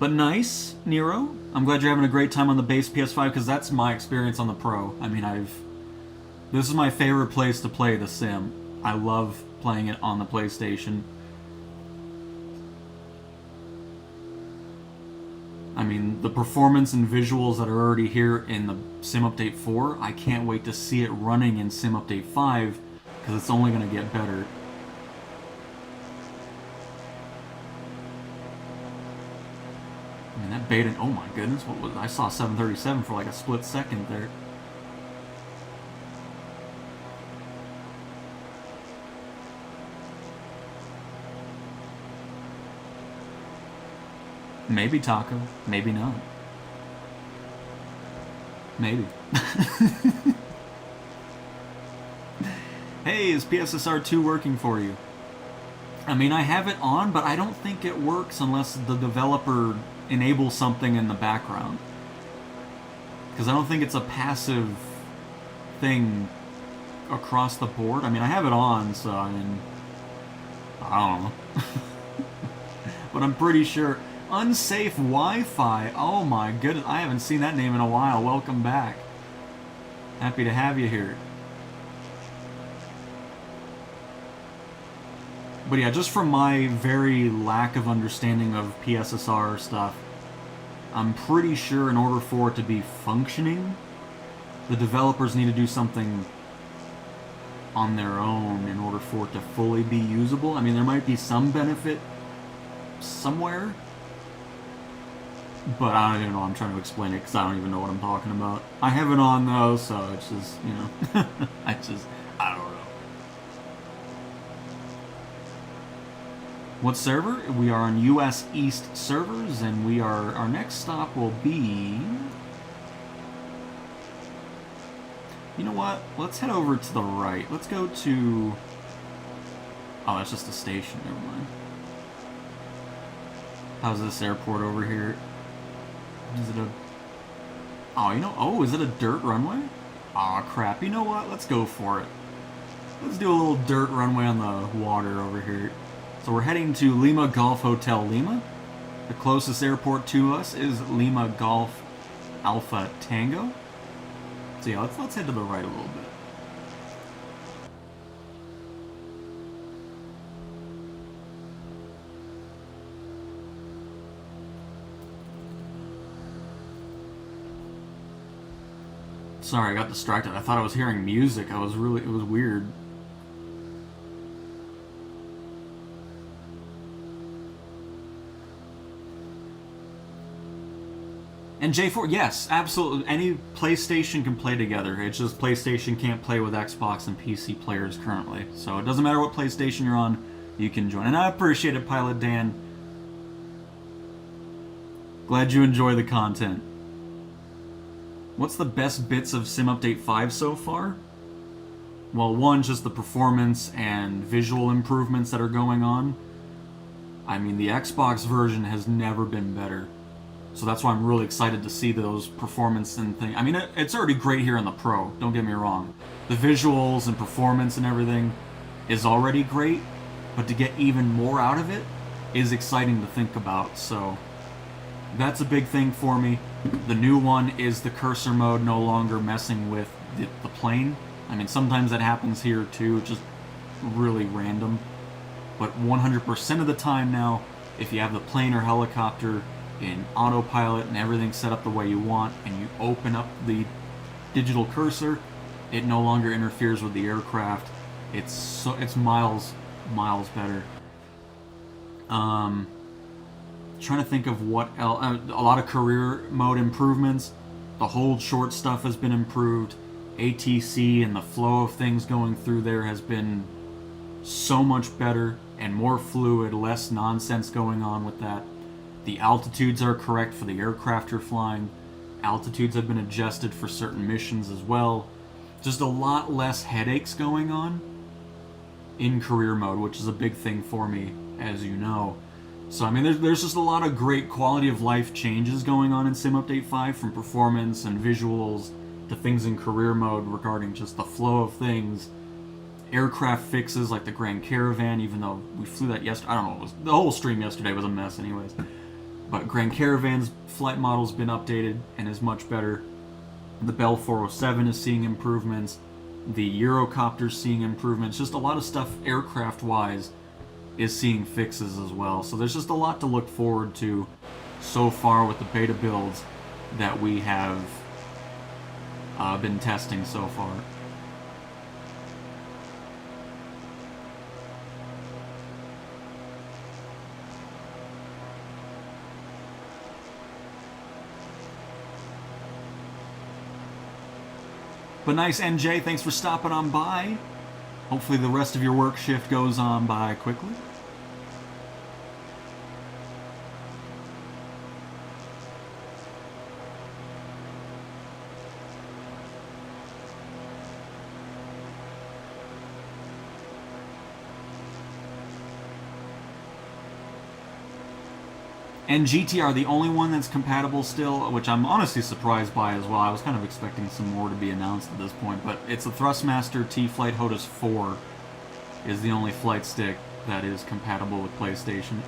But nice, Nero. I'm glad you're having a great time on the base PS5, because that's my experience on the Pro. I mean, this is my favorite place to play the sim. I love playing it on the PlayStation. I mean, the performance and visuals that are already here in the Sim Update 4, I can't wait to see it running in Sim Update 5, because it's only going to get better. I mean, that beta, oh my goodness, what was, I saw 737 for like a split second there. Maybe Taco, maybe not. Maybe. Hey, is PSSR 2 working for you? I mean, I have it on, but I don't think it works unless the developer enables something in the background. Because I don't think it's a passive thing across the board. I mean, I have it on, so I mean, I don't know. But I'm pretty sure. Unsafe Wi-Fi. Oh my goodness, I haven't seen that name in a while. Welcome back. Happy to have you here. But yeah, just from my very lack of understanding of PSSR stuff, I'm pretty sure in order for it to be functioning, the developers need to do something on their own in order for it to fully be usable. I mean, there might be some benefit somewhere, but I don't even know. I'm trying to explain it because I don't even know what I'm talking about. I have it on though, so it's just, you know, I don't know. What server? We are on US East servers, and our next stop will be... You know what? Let's head over to the right. Let's go to... Oh, that's just a station. Never mind. How's this airport over here? Is it a... Oh, you know... Oh, is it a dirt runway? Aw, crap. You know what? Let's go for it. Let's do a little dirt runway on the water over here. So we're heading to Lima Golf Hotel Lima. The closest airport to us is Lima Golf Alpha Tango. So yeah, let's head to the right a little bit. Sorry, I got distracted. I thought I was hearing music. It was weird. And J4, yes, absolutely. Any PlayStation can play together. It's just PlayStation can't play with Xbox and PC players currently. So it doesn't matter what PlayStation you're on, you can join. And I appreciate it, Pilot Dan. Glad you enjoy the content. What's the best bits of Sim Update 5 so far? Well, one, just the performance and visual improvements that are going on. I mean, the Xbox version has never been better. So that's why I'm really excited to see those performance and things. I mean, it's already great here on the Pro, don't get me wrong. The visuals and performance and everything is already great, but to get even more out of it is exciting to think about, so that's a big thing for me. The new one is the cursor mode no longer messing with the plane. I mean, sometimes that happens here too, just really random. But 100% of the time now, if you have the plane or helicopter in autopilot and everything set up the way you want, and you open up the digital cursor, it no longer interferes with the aircraft. It's miles better. Trying to think of what else. A lot of career mode improvements. The hold short stuff has been improved. ATC and the flow of things going through there has been so much better and more fluid, less nonsense going on with that. The altitudes are correct for the aircraft you're flying. Altitudes have been adjusted for certain missions as well. Just a lot less headaches going on in career mode, which is a big thing for me, as you know. So, I mean, there's just a lot of great quality of life changes going on in Sim Update 5, from performance and visuals to things in career mode regarding just the flow of things. Aircraft fixes like the Grand Caravan, even though we flew that yesterday. I don't know, the whole stream yesterday was a mess anyways. But Grand Caravan's flight model's been updated and is much better. The Bell 407 is seeing improvements. The Eurocopter's seeing improvements. Just a lot of stuff aircraft-wise is seeing fixes as well. So there's just a lot to look forward to so far with the beta builds that we have been testing so far. But nice, NJ, thanks for stopping on by. Hopefully the rest of your work shift goes on by quickly. And GTR, the only one that's compatible still, which I'm honestly surprised by as well. I was kind of expecting some more to be announced at this point, but it's the Thrustmaster T-Flight HOTAS 4 is the only flight stick that is compatible with PlayStation.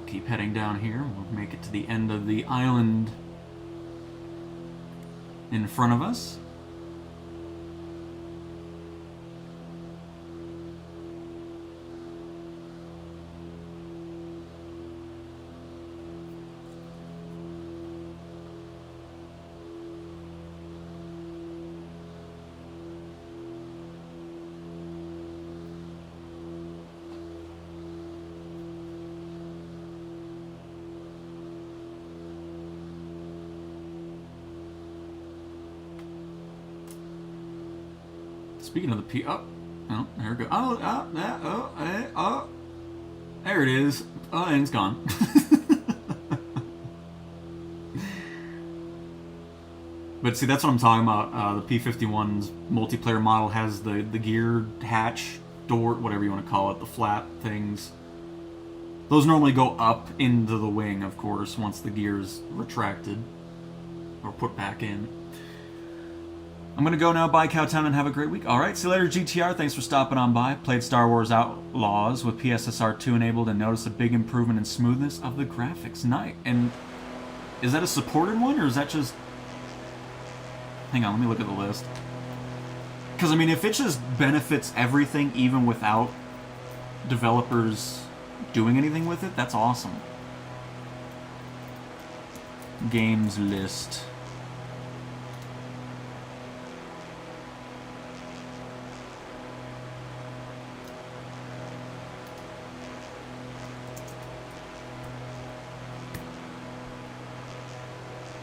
Keep heading down here. We'll make it to the end of the island in front of us. Speaking of the oh, there we go. There it is. Oh, and it's gone. But see, that's what I'm talking about. The P-51's multiplayer model has the gear hatch, door, whatever you want to call it, the flap things. Those normally go up into the wing, of course, once the gear's retracted or put back in. I'm gonna go now, bye Cowtown, and have a great week. Alright, see you later, GTR. Thanks for stopping on by. Played Star Wars Outlaws with PSSR 2 enabled and noticed a big improvement in smoothness of the graphics. Nice. And is that a supported one, or is that just... Hang on, let me look at the list. Because, I mean, if it just benefits everything, even without developers doing anything with it, that's awesome. Games list.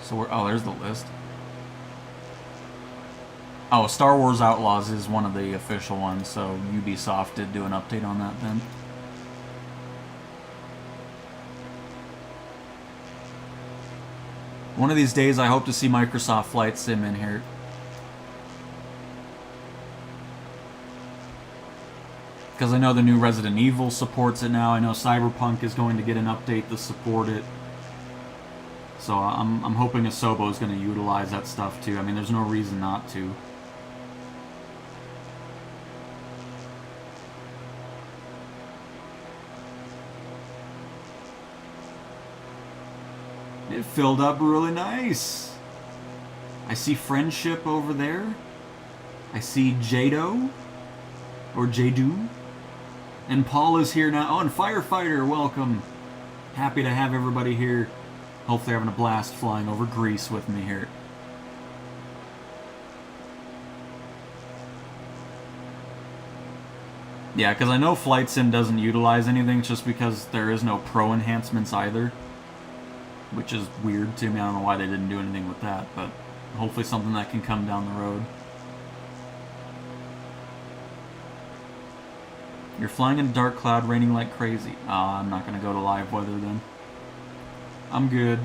So we're, oh, there's the list. Oh, Star Wars Outlaws is one of the official ones, so Ubisoft did do an update on that then. One of these days I hope to see Microsoft Flight Sim in here. Because I know the new Resident Evil supports it now. I know Cyberpunk is going to get an update to support it. So I'm hoping Asobo is going to utilize that stuff too. I mean, there's no reason not to. It filled up really nice. I see Friendship over there. I see Jado. Or Jadu. And Paul is here now. Oh, and Firefighter, welcome. Happy to have everybody here. Hopefully having a blast flying over Greece with me here. Yeah, because I know Flight Sim doesn't utilize anything just because there is no pro enhancements either. Which is weird to me. I don't know why they didn't do anything with that, but hopefully something that can come down the road. You're flying in a dark cloud, raining like crazy. I'm not going to go to live weather then. I'm good.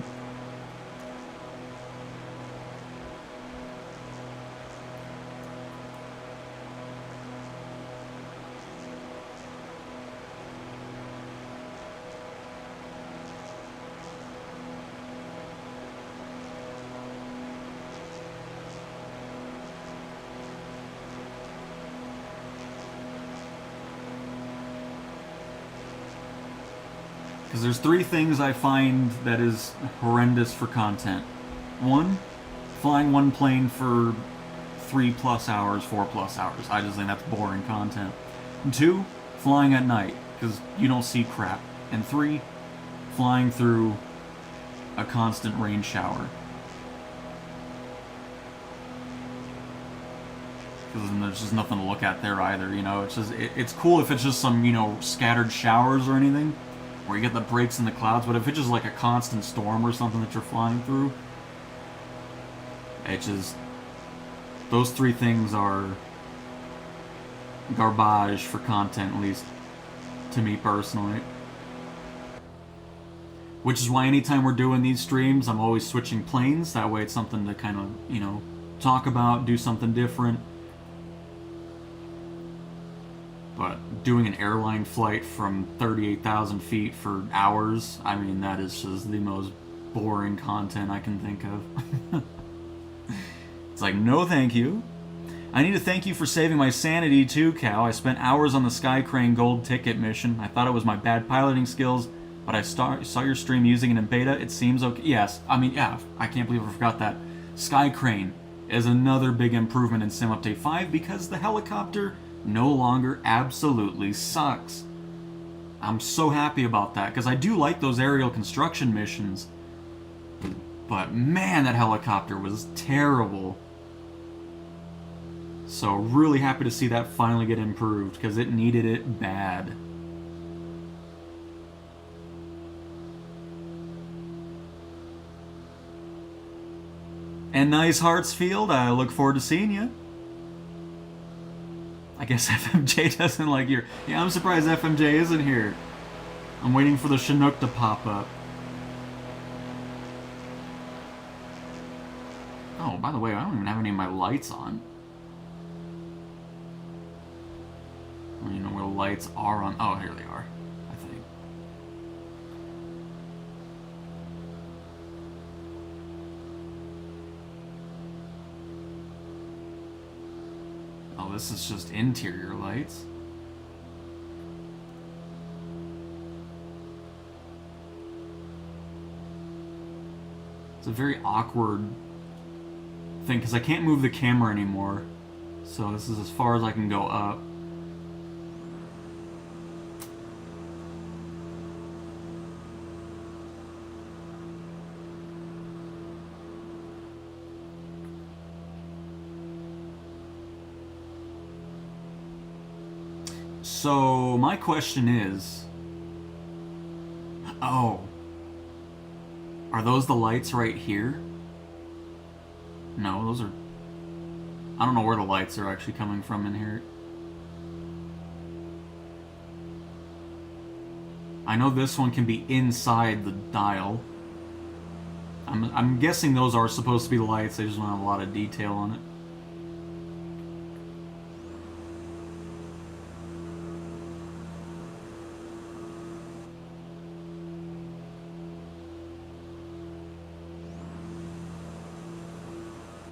Because there's three things I find that is horrendous for content. One, flying one plane for 3+ hours, 4+ hours. I just think that's boring content. And two, flying at night, because you don't see crap. And three, flying through a constant rain shower. Because then there's just nothing to look at there either, you know. It's just it's cool if it's just some, you know, scattered showers or anything, where you get the breaks in the clouds, but if it's just like a constant storm or something that you're flying through, it just... Those three things are garbage for content, at least to me personally. Which is why anytime we're doing these streams, I'm always switching planes. That way it's something to kind of, you know, talk about, do something different. But doing an airline flight from 38,000 feet for hours, I mean, that is just the most boring content I can think of. It's like, no thank you. I need to thank you for saving my sanity too, Cal. I spent hours on the Sky Crane Gold ticket mission. I thought it was my bad piloting skills, but I saw your stream using it in beta. It seems okay. Yes, I mean, yeah, I can't believe I forgot that. Sky Crane is another big improvement in Sim Update 5 because the helicopter no longer absolutely sucks. I'm so happy about that, because I do like those aerial construction missions. But man, that helicopter was terrible. So really happy to see that finally get improved, because it needed it bad. And nice Hartsfield, I look forward to seeing you. I guess FMJ doesn't like your... Yeah, I'm surprised FMJ isn't here. I'm waiting for the Chinook to pop up. Oh, by the way, I don't even have any of my lights on. I don't even know where the lights are on. Oh, here they are, I think. Oh, this is just interior lights. It's a very awkward thing because I can't move the camera anymore. So this is as far as I can go up. So my question is, oh, are those the lights right here? No, those are... I don't know where the lights are actually coming from in here. I know this one can be inside the dial. I'm guessing those are supposed to be the lights, they just don't have a lot of detail on it.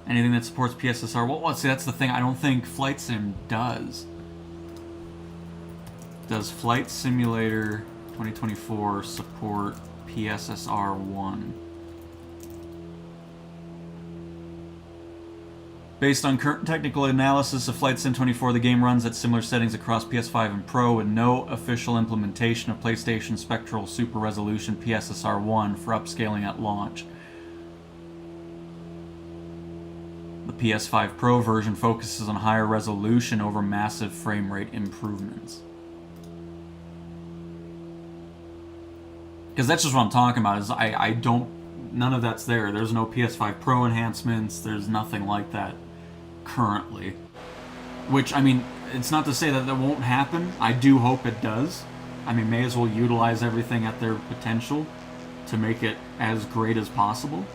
Anything that supports PSSR. Well, see, that's the thing. I don't think Flight Sim does. Does Flight Simulator 2024 support PSSR 1? Based on current technical analysis of Flight Sim 24, the game runs at similar settings across PS5 and Pro, and no official implementation of PlayStation Spectral Super Resolution PSSR 1 for upscaling at launch. The PS5 Pro version focuses on higher resolution over massive frame rate improvements. Because that's just what I'm talking about, is I don't... None of that's there. There's no PS5 Pro enhancements, there's nothing like that currently. Which, I mean, it's not to say that that won't happen. I do hope it does. I mean, may as well utilize everything at their potential to make it as great as possible.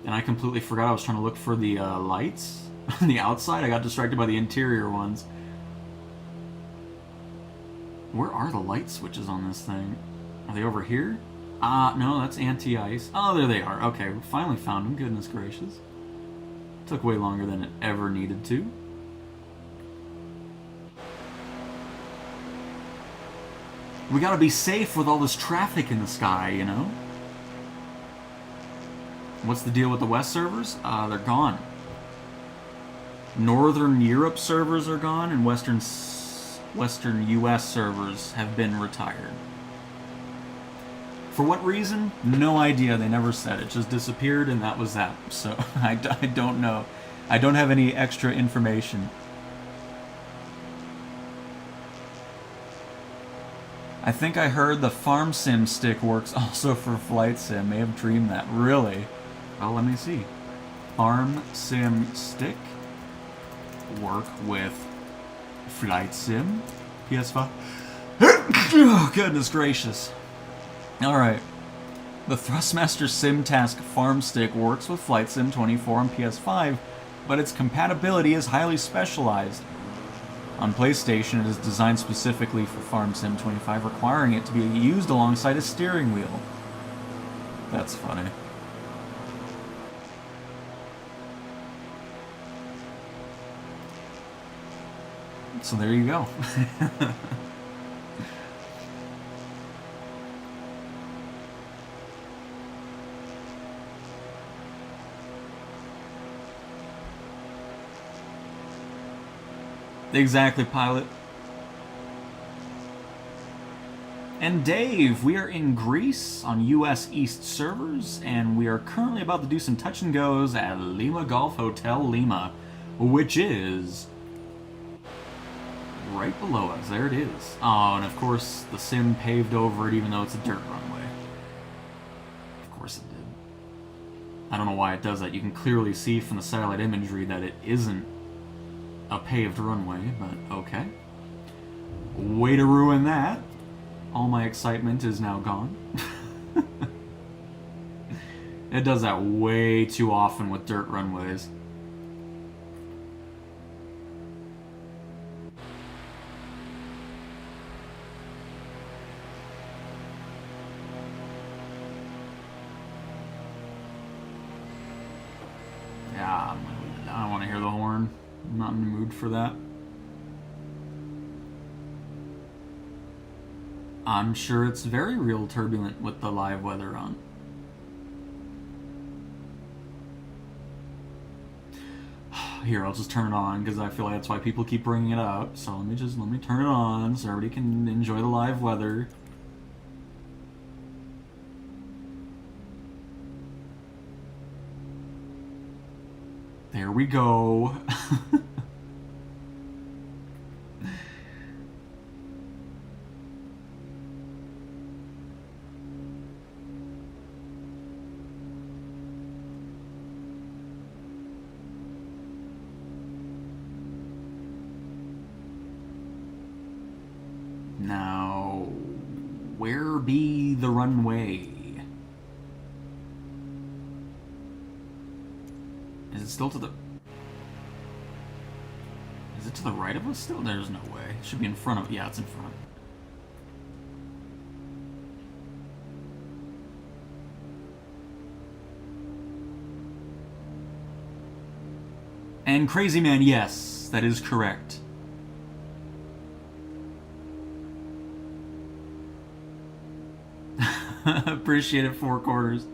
And I completely forgot I was trying to look for the lights on the outside. I got distracted by the interior ones. Where are the light switches on this thing? Are they over here? No, that's anti-ice. Oh, there they are. Okay, we finally found them. Goodness gracious. Took way longer than it ever needed to. We gotta be safe with all this traffic in the sky, you know? What's the deal with the West servers? They're gone. Northern Europe servers are gone, and Western US servers have been retired. For what reason? No idea. They never said. It just disappeared, and that was that. So I don't know. I don't have any extra information. I think I heard the Farm Sim stick works also for Flight Sim. May have dreamed that. Really? Well, let me see. Farm Sim stick work with Flight Sim PS5. Oh, goodness gracious. Alright. The Thrustmaster Sim Task Farm Stick works with Flight Sim 24 on PS5, but its compatibility is highly specialized. On PlayStation, it is designed specifically for Farm Sim 25, requiring it to be used alongside a steering wheel. That's funny. So there you go. Exactly, pilot. And Dave, we are in Greece on US East servers, and we are currently about to do some touch and goes at Lima Golf Hotel Lima, which is right below us. There it is. Oh, and of course the sim paved over it even though it's a dirt runway. Of course it did. I don't know why it does that. You can clearly see from the satellite imagery that it isn't a paved runway, but okay. Way to ruin that. All my excitement is now gone. It does that way too often with dirt runways. Yeah, I don't want to hear the horn. I'm not in the mood for that. I'm sure it's very real turbulent with the live weather on. Here, I'll just turn it on because I feel like that's why people keep bringing it up. So let me turn it on so everybody can enjoy the live weather. There we go. Now, where be the runway? Is it still to the... Is it to the right of us still? There's no way. It should be in front of... Yeah, it's in front. And Crazy Man, yes, that is correct. Appreciate it, Four Quarters.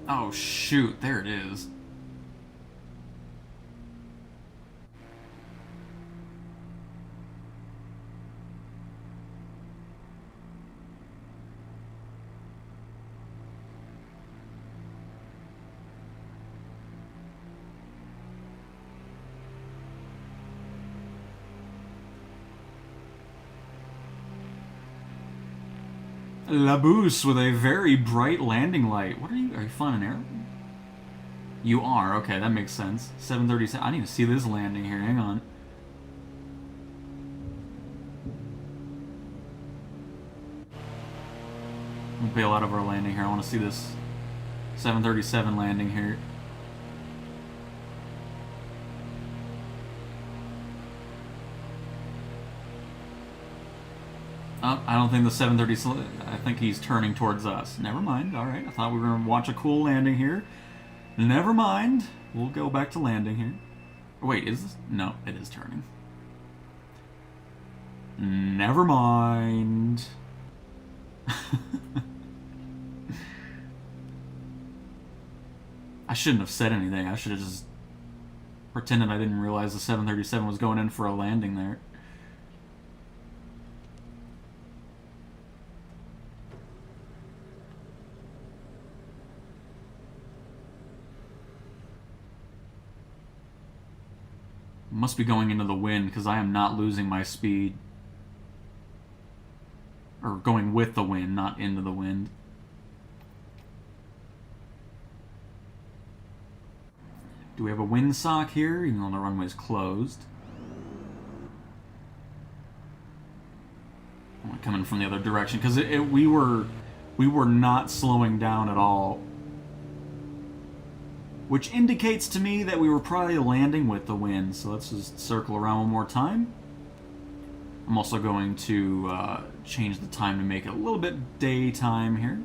Oh shoot, there it is. Laboose with a very bright landing light. What are you flying an air? You are, okay, that makes sense. 737. I need to see this landing here. Hang on. We'll bail out of our landing here. I want to see this 737 landing here. Oh, I don't think the 730. I think he's turning towards us. Never mind. All right. I thought we were going to watch a cool landing here. Never mind. We'll go back to landing here. Wait, is this? No, it is turning. Never mind. I shouldn't have said anything. I should have just pretended I didn't realize the 737 was going in for a landing there. Must be going into the wind because I am not losing my speed. Or going with the wind, not into the wind. Do we have a windsock here, even though the runway's closed? I'm coming from the other direction because we were not slowing down at all. Which indicates to me that we were probably landing with the wind. So let's just circle around one more time. I'm also going to change the time to make it a little bit daytime here.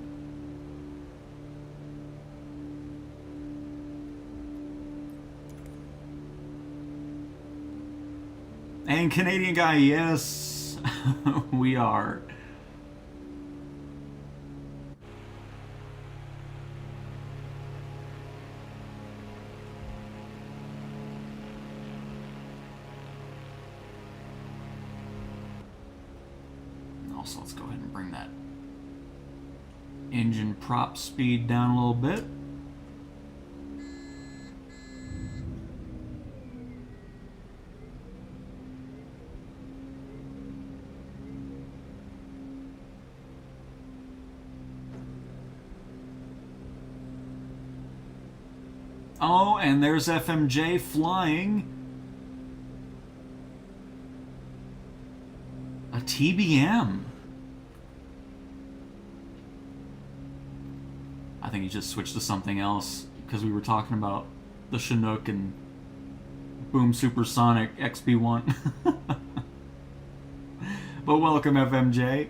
And Canadian guy, yes, we are. Also, let's go ahead and bring that engine prop speed down a little bit. Oh, and there's FMJ flying a TBM. I think he just switched to something else because we were talking about the Chinook and Boom Supersonic XB1. But welcome, FMJ.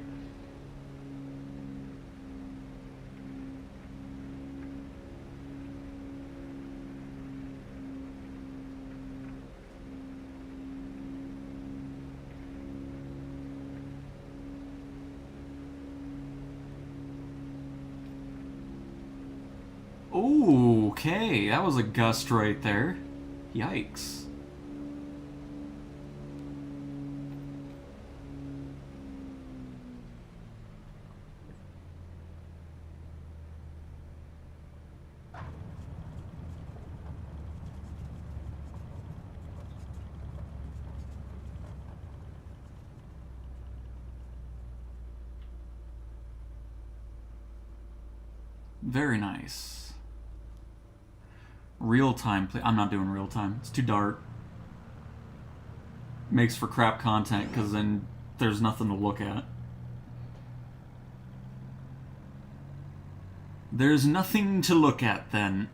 Ooh, okay, that was a gust right there. Yikes. Very nice. Real time play. I'm not doing real time. It's too dark. Makes for crap content because then there's nothing to look at. There's nothing to look at then.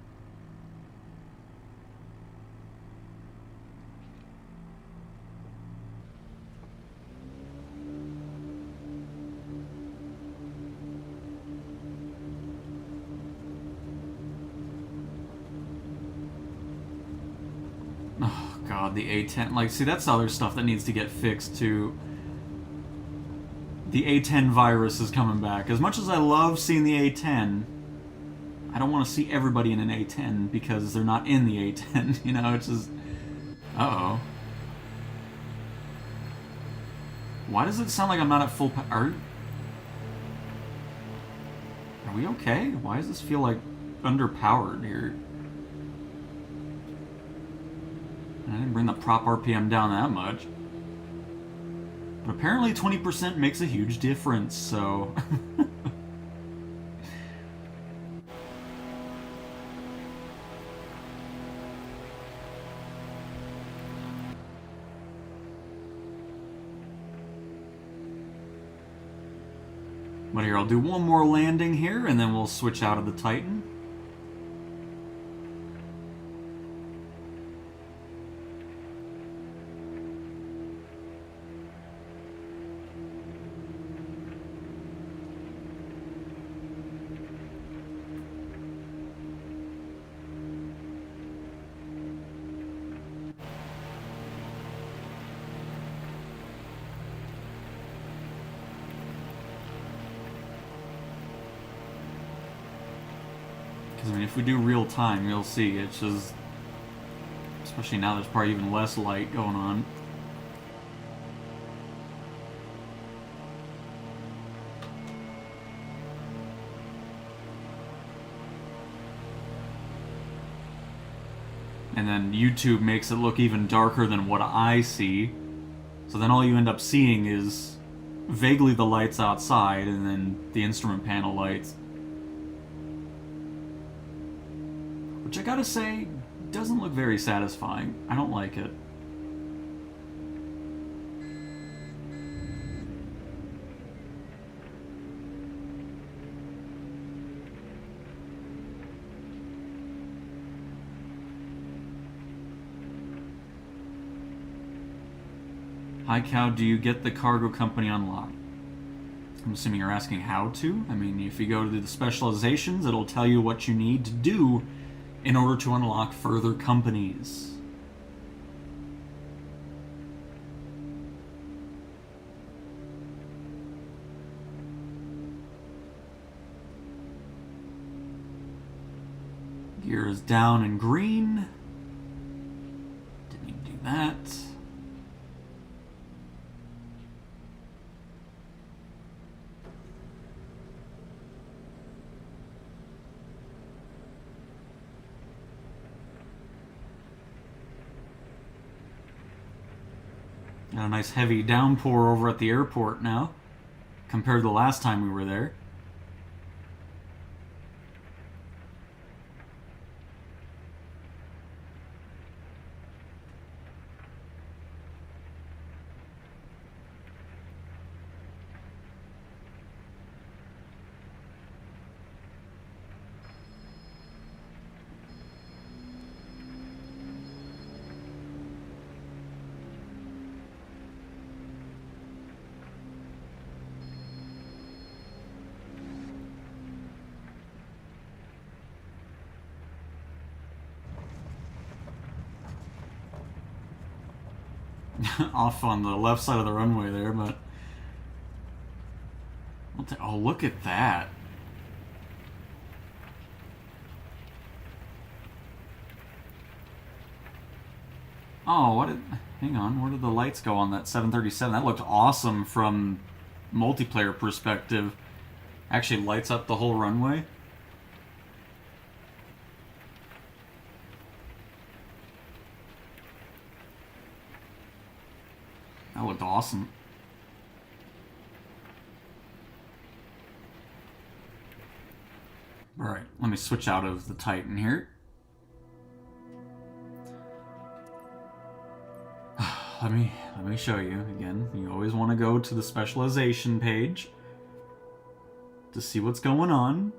Oh god, the A10. Like, see, that's other stuff that needs to get fixed too. The A10 virus is coming back. As much as I love seeing the A10, I don't want to see everybody in an A10 because they're not in the A10. You know, it's just... Uh-oh. Why does it sound like I'm not at full power? Are we okay? Why does this feel like underpowered here? I didn't bring the prop RPM down that much. But apparently 20% makes a huge difference, so... But here, I'll do one more landing here, and then we'll switch out of the Titan. Because, I mean, if we do real time, you'll see it's just... Especially now there's probably even less light going on. And then YouTube makes it look even darker than what I see. So then all you end up seeing is vaguely the lights outside and then the instrument panel lights. Which I gotta say, doesn't look very satisfying. I don't like it. Hi Cow, do you get the cargo company unlocked? I'm assuming you're asking how to? I mean, if you go to the specializations, it'll tell you what you need to do in order to unlock further companies. Gear is down and green. Didn't need to do that. Got a nice heavy downpour over at the airport now, compared to the last time we were there. off on the left side of the runway there, but... Oh, look at that. Oh, what did... Hang on, where did the lights go on that 737? That looked awesome from multiplayer perspective. Actually lights up the whole runway. That looked awesome. Alright, let me switch out of the Titan here. Let me show you again. You always want to go to the specialization page to see what's going on.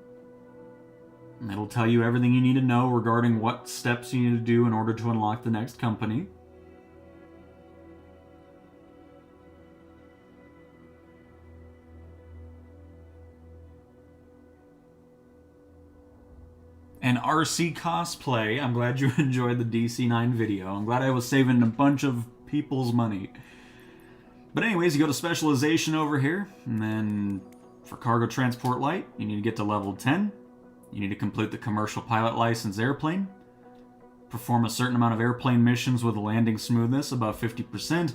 And it'll tell you everything you need to know regarding what steps you need to do in order to unlock the next company. And RC Cosplay, I'm glad you enjoyed the DC9 video. I'm glad I was saving a bunch of people's money. But anyways, you go to specialization over here, and then for cargo transport light, you need to get to level 10. You need to complete the commercial pilot license airplane, perform a certain amount of airplane missions with a landing smoothness above 50%,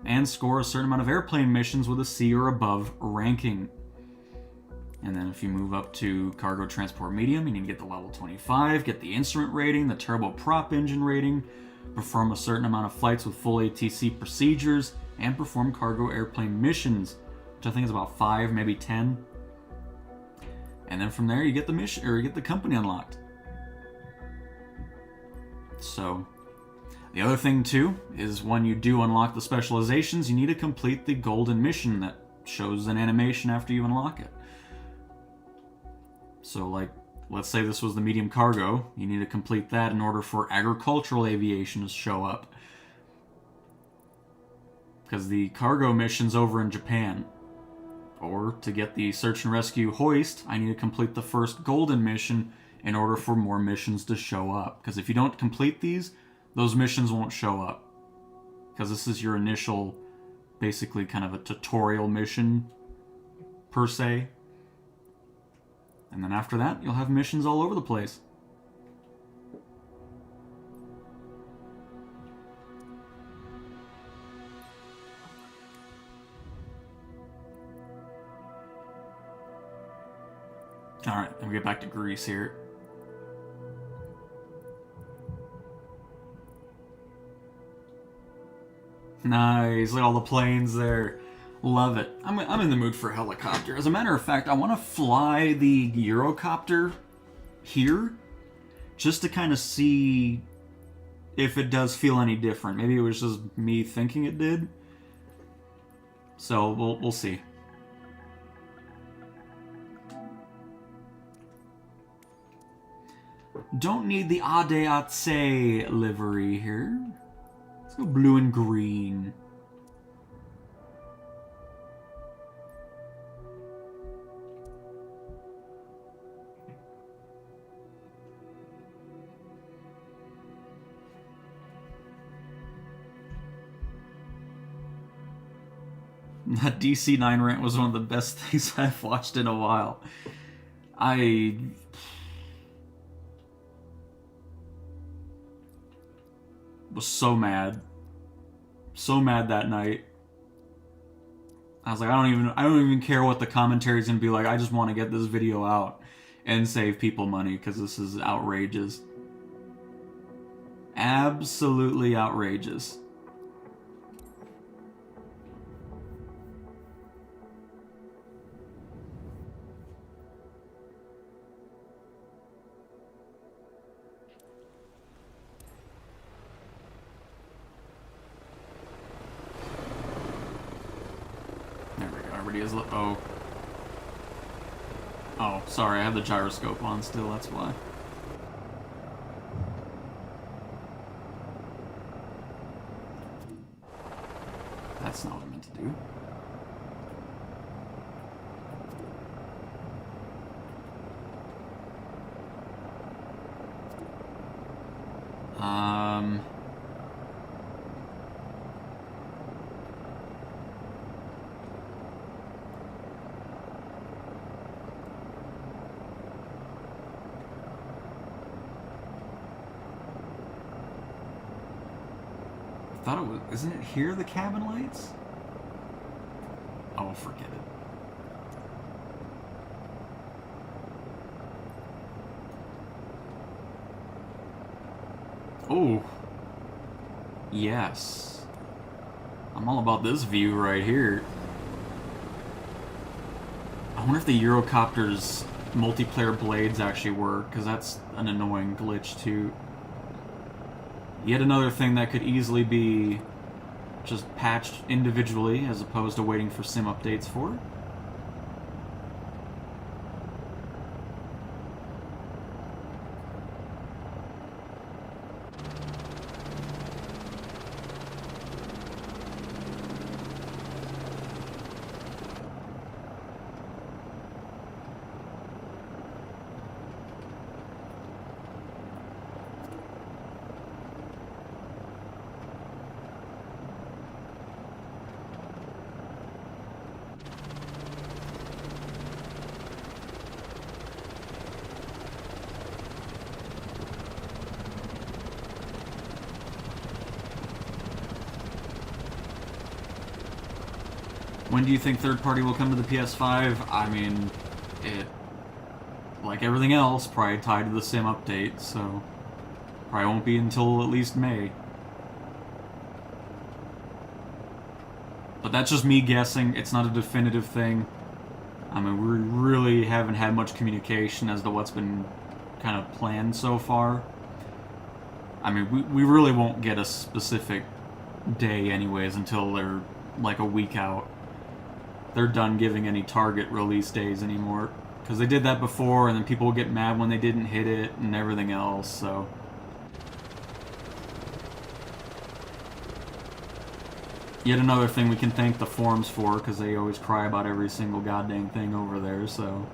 and score a certain amount of airplane missions with a C or above ranking. And then if you move up to cargo transport medium, you need to get the level 25, get the instrument rating, the turboprop engine rating, perform a certain amount of flights with full ATC procedures, and perform cargo airplane missions, which I think is about 5, maybe 10. And then from there you get the mission, or you get the company unlocked. So the other thing too is when you do unlock the specializations, you need to complete the golden mission that shows an animation after you unlock it. So like, let's say this was the medium cargo, you need to complete that in order for agricultural aviation to show up. Because the cargo mission's over in Japan. Or to get the search and rescue hoist, I need to complete the first golden mission in order for more missions to show up. Because if you don't complete these, those missions won't show up. Because this is your initial, basically kind of a tutorial mission, per se. And then after that, you'll have missions all over the place. Alright, let me get back to Greece here. Nice, look at all the planes there. Love it. I'm in the mood for a helicopter. As a matter of fact, I want to fly the Eurocopter here just to kind of see if it does feel any different. Maybe it was just me thinking it did. So we'll see. Don't need the ADAC livery here. Let's go blue and green. That DC9 rant was one of the best things I've watched in a while. I was so mad. So mad that night. I was like, I don't even care what the commentary's gonna be like. I just want to get this video out and save people money because this is outrageous. Absolutely outrageous. Oh, sorry, I have the gyroscope on still, that's why. That's not what I meant to do. thought it was... Isn't it here, the cabin lights? Oh, forget it. Oh. Yes. I'm all about this view right here. I wonder if the Eurocopter's multiplayer blades actually work, because that's an annoying glitch too. Yet another thing that could easily be just patched individually as opposed to waiting for sim updates for. When do you think third party will come to the PS5? I mean, it, like everything else, probably tied to the sim update, so probably won't be until at least May. But that's just me guessing. It's not a definitive thing. I mean, we really haven't had much communication as to what's been kind of planned so far. I mean, we really won't get a specific day anyways until they're like a week out. They're done giving any target release days anymore. Because they did that before, and then people would get mad when they didn't hit it and everything else, so... Yet another thing we can thank the forums for, because they always cry about every single goddamn thing over there, so...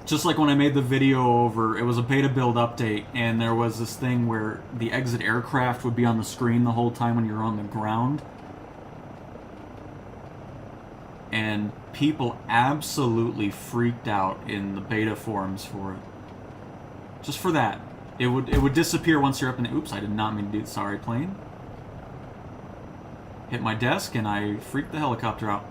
Just like when I made the video over, it was a beta build update, and there was this thing where the exit aircraft would be on the screen the whole time when you're on the ground. And people absolutely freaked out in the beta forums for it. Just for that. It would disappear once you're up in the... Oops, I did not mean to do it. Sorry, plane. Hit my desk, and I freaked the helicopter out.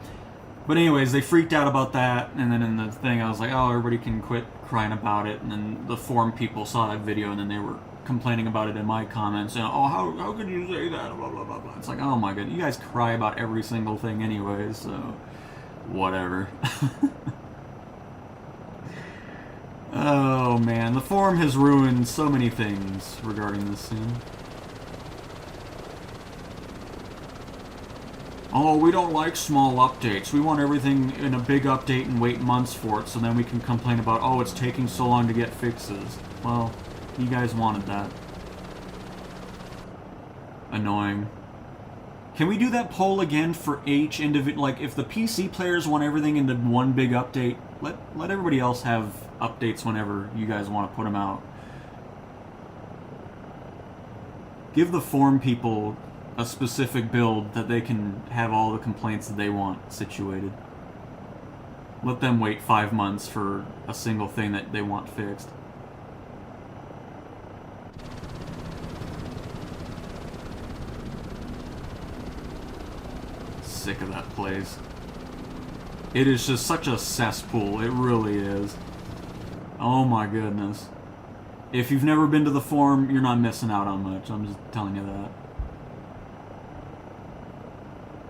But anyways, they freaked out about that, and then in the thing I was like, oh, everybody can quit crying about it, and then the forum people saw that video, and then they were complaining about it in my comments, and, oh, how could you say that, blah, blah, blah, blah. It's like, oh my god, you guys cry about every single thing anyways, so whatever. Oh man, the forum has ruined so many things regarding this scene. Oh, we don't like small updates. We want everything in a big update and wait months for it, so then we can complain about, oh, it's taking so long to get fixes. Well, you guys wanted that. Annoying. Can we do that poll again for each individual? Like, if the PC players want everything into one big update, let everybody else have updates whenever you guys want to put them out. Give the forum people a specific build that they can have all the complaints that they want situated. Let them wait 5 months for a single thing that they want fixed. Sick of that place. It is just such a cesspool, it really is. Oh my goodness. If you've never been to the forum, you're not missing out on much, I'm just telling you that.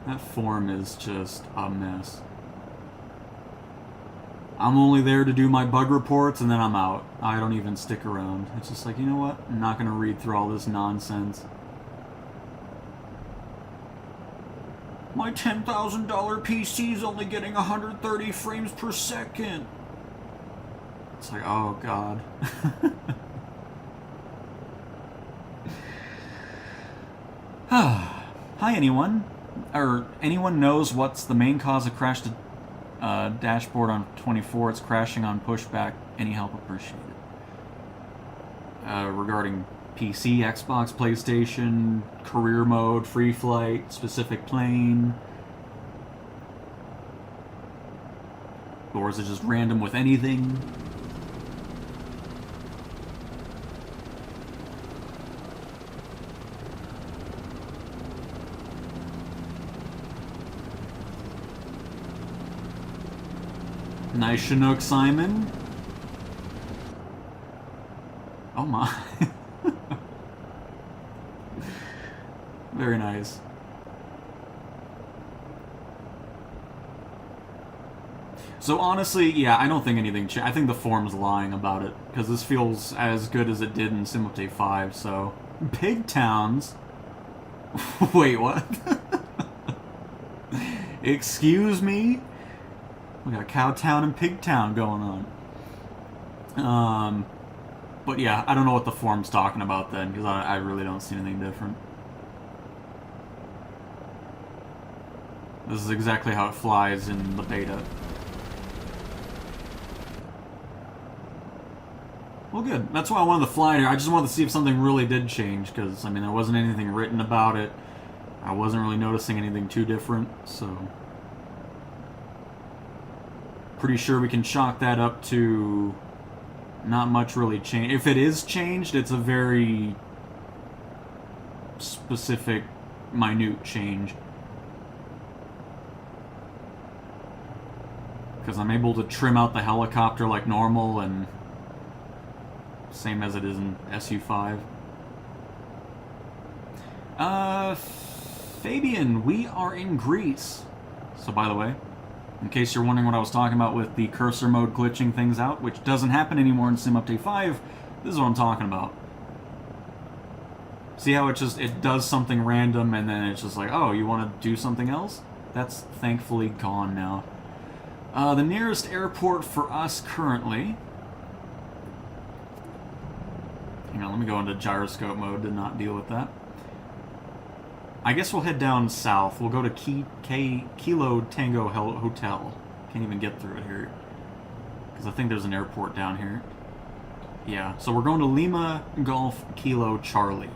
That forum is just a mess. I'm only there to do my bug reports and then I'm out. I don't even stick around. It's just like, you know what? I'm not going to read through all this nonsense. My $10,000 PC is only getting 130 frames per second. It's like, oh god. Hi anyone. Or anyone knows what's the main cause of crashed dashboard on 24? It's crashing on pushback. Any help appreciated. Regarding PC, Xbox, PlayStation, career mode, free flight, specific plane, or is it just random with anything? Nice Chinook, Simon. Oh my. Very nice. So honestly, yeah, I don't think anything changed. I think the forum's lying about it, because this feels as good as it did in Sim Update 5, so... Pig Towns? Wait, what? Excuse me? We got Cowtown and Pigtown going on. But yeah, I don't know what the forum's talking about then, because I really don't see anything different. This is exactly how it flies in the beta. Well, good. That's why I wanted to fly here. I just wanted to see if something really did change, because, I mean, there wasn't anything written about it. I wasn't really noticing anything too different, so... Pretty sure we can chalk that up to... Not much really changed. If it is changed, it's a very... specific, minute change. Because I'm able to trim out the helicopter like normal, and... Same as it is in SU5. Fabian, we are in Greece. So, by the way, in case you're wondering what I was talking about with the cursor mode glitching things out, which doesn't happen anymore in Sim Update 5, this is what I'm talking about. See how it does something random and then it's just like, oh, you want to do something else? That's thankfully gone now. The nearest airport for us currently... Hang on, let me go into gyroscope mode to not deal with that. I guess we'll head down south. We'll go to Kilo Tango Hotel. Can't even get through it here. Because I think there's an airport down here. Yeah, so we're going to Lima Golf Kilo Charlie.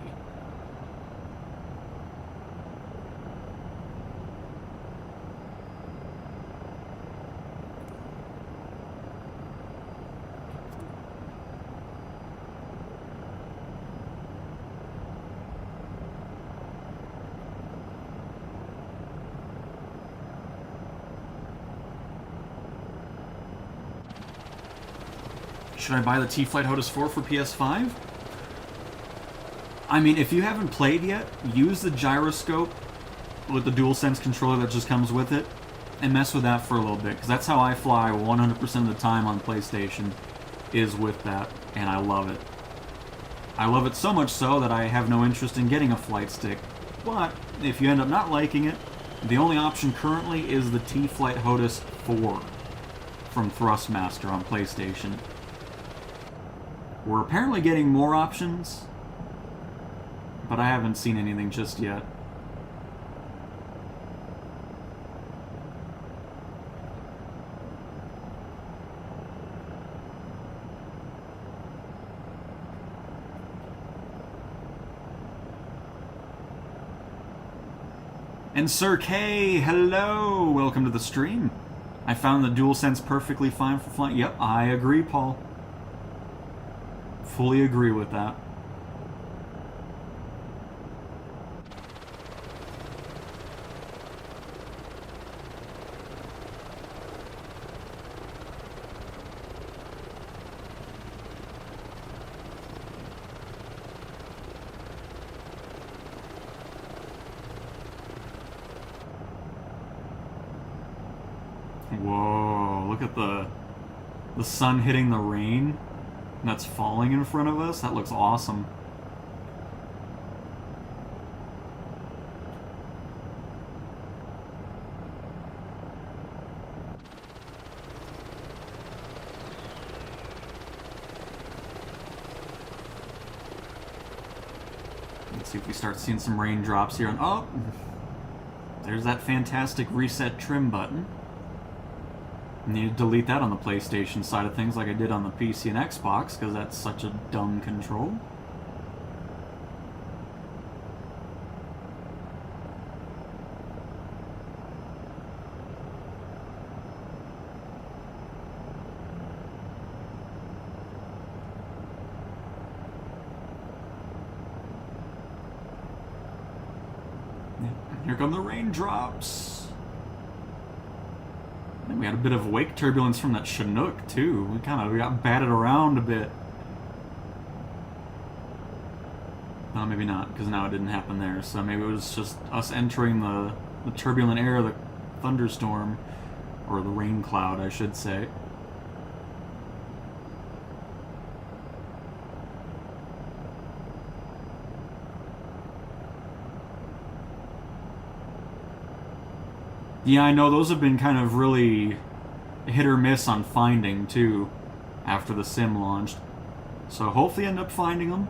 Should I buy the T-Flight HOTAS 4 for PS5? I mean, if you haven't played yet, use the gyroscope with the DualSense controller that just comes with it, and mess with that for a little bit, because that's how I fly 100% of the time on PlayStation, is with that, and I love it. I love it so much so that I have no interest in getting a flight stick, but if you end up not liking it, the only option currently is the T-Flight HOTAS 4 from Thrustmaster on PlayStation. We're apparently getting more options, but I haven't seen anything just yet. And Sir K, hello! Welcome to the stream. I found the DualSense perfectly fine for flying. Yep, I agree, Paul. Fully agree with that. Whoa, look at the sun hitting the rain that's falling in front of us. That looks awesome. Let's see if we start seeing some raindrops here. Oh, there's that fantastic reset trim button. I need to delete that on the PlayStation side of things like I did on the PC and Xbox, because that's such a dumb control. Here come the raindrops. And we had a bit of wake turbulence from that Chinook, too. We got batted around a bit. Well, maybe not, because now it didn't happen there. So maybe it was just us entering the turbulent air of the thunderstorm, or the rain cloud, I should say. Yeah, I know those have been kind of really hit or miss on finding, too, after the sim launched. So hopefully end up finding them.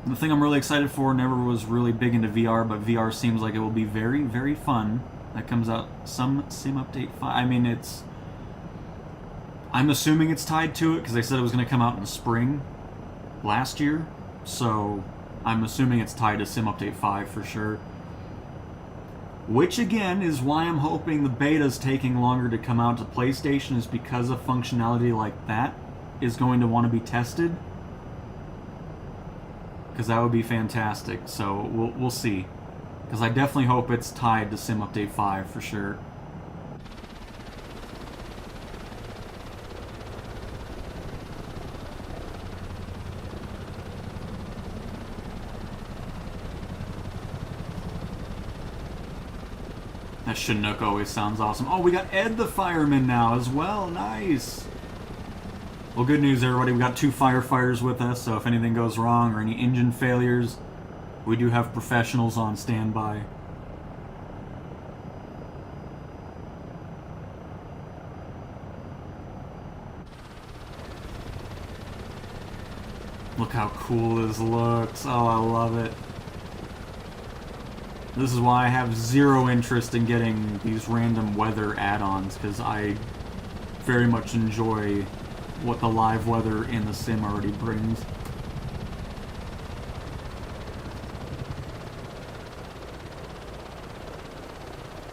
The thing I'm really excited for, never was really big into VR, but VR seems like it will be very, very fun. That comes out some Sim Update 5. I mean, I'm assuming it's tied to it, because they said it was going to come out in spring last year. So I'm assuming it's tied to Sim Update 5 for sure. Which, again, is why I'm hoping the beta's taking longer to come out to PlayStation, is because of functionality like that is going to want to be tested. Because that would be fantastic. So we'll see. Because I definitely hope it's tied to Sim Update 5 for sure. That Chinook always sounds awesome. Oh, we got Ed the fireman now as well. Nice. Well, good news, everybody. We got 2 firefighters with us, so if anything goes wrong or any engine failures, we do have professionals on standby. Look how cool this looks. Oh, I love it. This is why I have zero interest in getting these random weather add-ons, because I very much enjoy what the live weather in the sim already brings.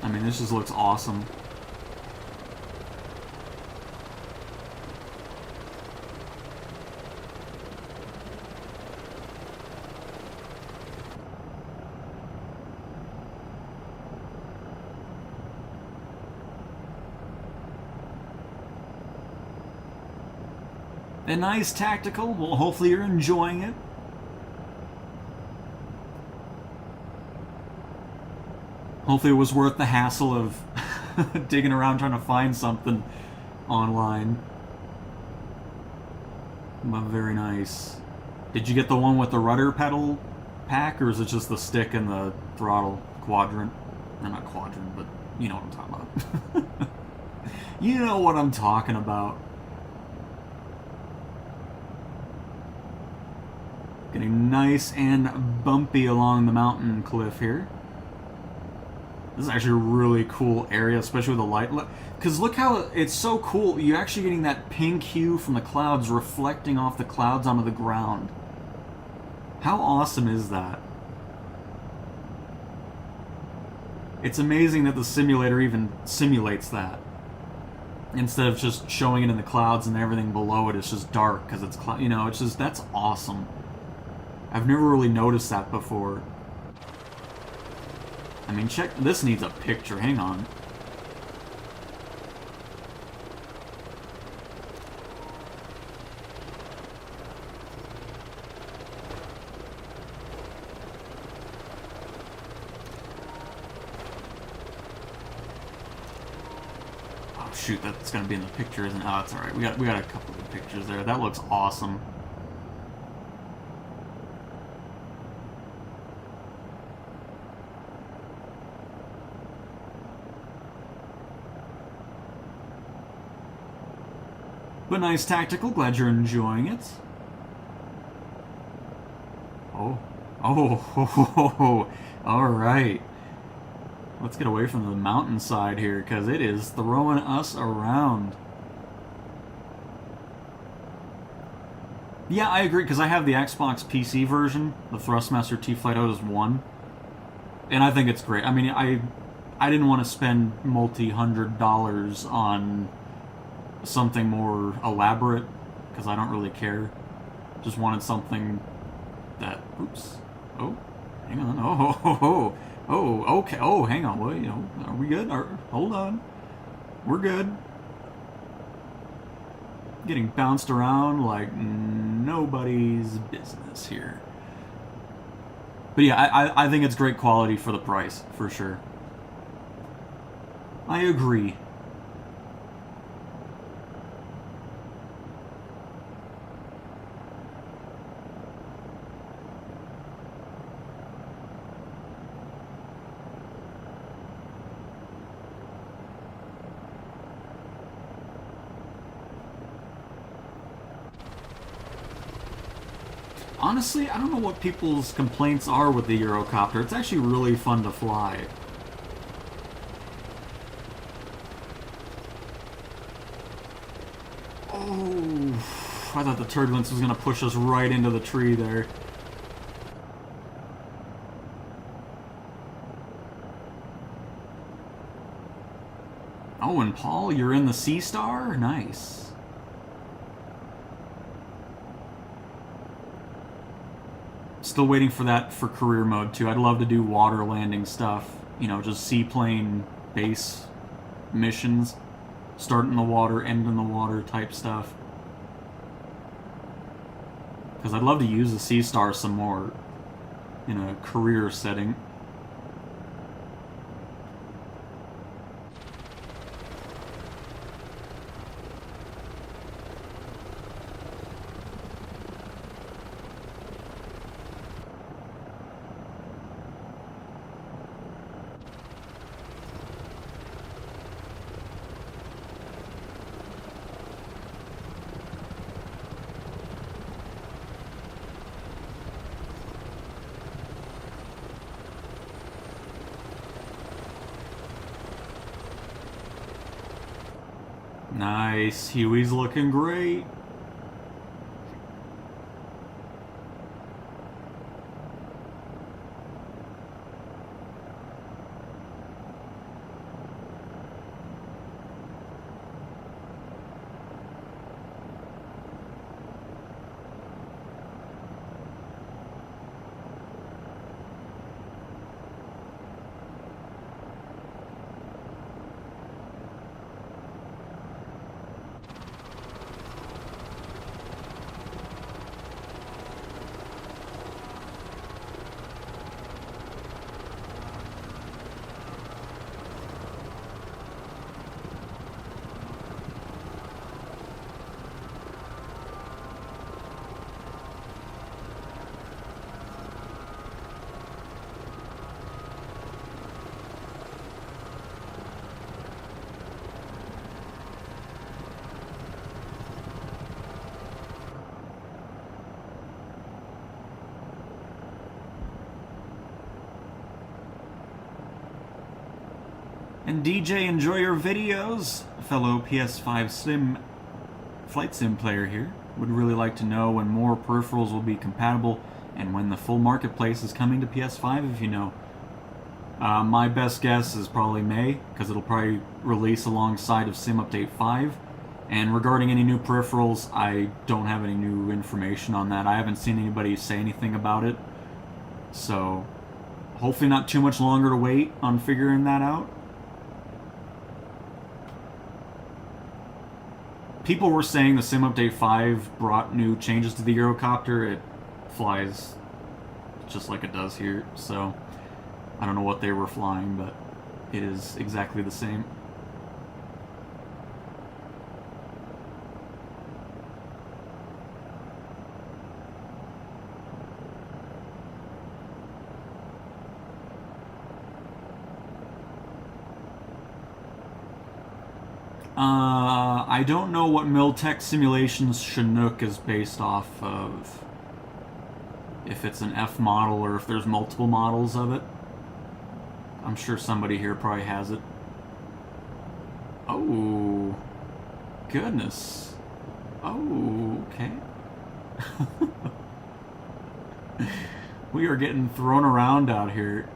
I mean, this just looks awesome. A nice tactical. Well, hopefully you're enjoying it. Hopefully it was worth the hassle of digging around trying to find something online. But very nice. Did you get the one with the rudder pedal pack, or is it just the stick and the throttle quadrant? Or not quadrant, but you know what I'm talking about. You know what I'm talking about. Getting nice and bumpy along the mountain cliff here. This is actually a really cool area, especially with the light. Because look how it's so cool. You're actually getting that pink hue from the clouds reflecting off the clouds onto the ground. How awesome is that? It's amazing that the simulator even simulates that. Instead of just showing it in the clouds and everything below it, it's just dark because it's cloud. You know, it's just, that's awesome. I've never really noticed that before. I mean, check, this needs a picture, hang on. Oh shoot, that's gonna be in the picture, isn't it? Oh, that's alright. We got a couple of pictures there. That looks awesome. But nice tactical, glad you're enjoying it. Oh, alright. Let's get away from the mountainside here, because it is throwing us around. Yeah, I agree, because I have the Xbox PC version, the Thrustmaster T-Flight Otis 1, and I think it's great. I mean, I didn't want to spend multi-$100 on something more elaborate, because I don't really care. Just wanted something that, oops, oh, hang on, oh, Oh, okay. Oh, hang on. Well, are we good? Hold on. We're good. Getting bounced around like nobody's business here. But yeah, I think it's great quality for the price, for sure. I agree. Honestly, I don't know what people's complaints are with the Eurocopter. It's actually really fun to fly. Oh, I thought the turbulence was going to push us right into the tree there. Oh, and Paul, you're in the Sea Star? Nice. Still waiting for that for career mode, too. I'd love to do water landing stuff. Just seaplane base missions. Start in the water, end in the water type stuff. Because I'd love to use the Sea Star some more in a career setting. Nice. Huey's looking great. And DJ, enjoy your videos. Fellow PS5 flight sim player here. Would really like to know when more peripherals will be compatible and when the full marketplace is coming to PS5, if you know. My best guess is probably May, because it'll probably release alongside of Sim Update 5. And regarding any new peripherals, I don't have any new information on that. I haven't seen anybody say anything about it. So, hopefully not too much longer to wait on figuring that out. People were saying the Sim Update 5 brought new changes to the Eurocopter. It flies just like it does here, so I don't know what they were flying, but it is exactly the same. I don't know what Miltech Simulations Chinook is based off of. If it's an F model or if there's multiple models of it. I'm sure somebody here probably has it. Oh, goodness. Oh, okay. We are getting thrown around out here.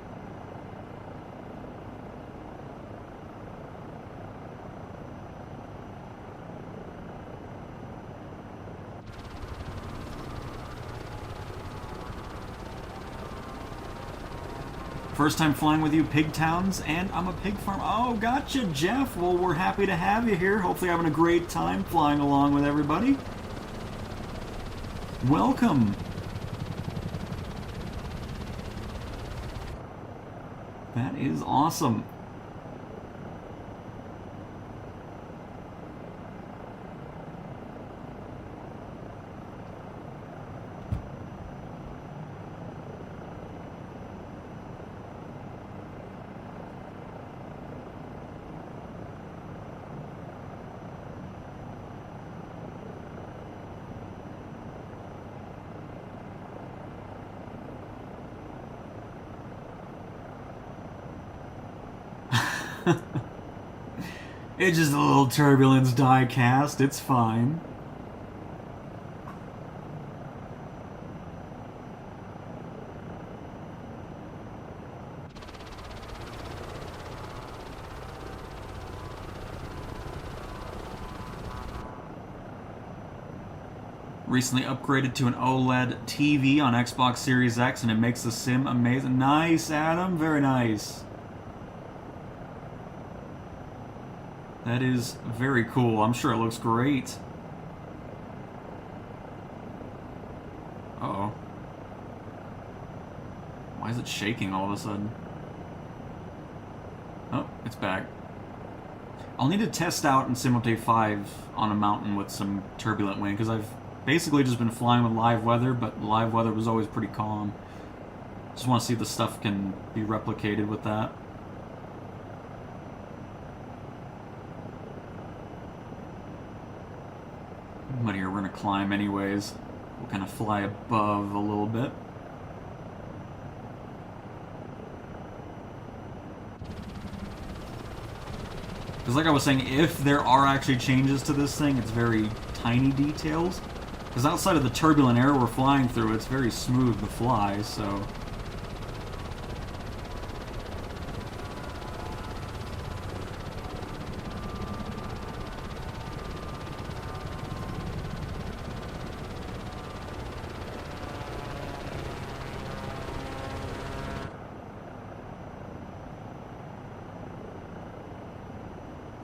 First time flying with you, Pig Towns, and I'm a pig farm. Oh, gotcha, Jeff. Well, we're happy to have you here. Hopefully having a great time flying along with everybody. Welcome. That is awesome. It's just a little turbulence die cast, it's fine. Recently upgraded to an OLED TV on Xbox Series X and it makes the sim amazing. Nice, Adam, very nice. That is very cool. I'm sure it looks great. Uh-oh. Why is it shaking all of a sudden? Oh, it's back. I'll need to test out in Simultae 5 on a mountain with some turbulent wind, because I've basically just been flying with live weather, but live weather was always pretty calm. Just want to see if the stuff can be replicated with that. But here, we're going to climb anyways. We'll kind of fly above a little bit. Because like I was saying, if there are actually changes to this thing, it's very tiny details. Because outside of the turbulent air we're flying through, it's very smooth to fly, so...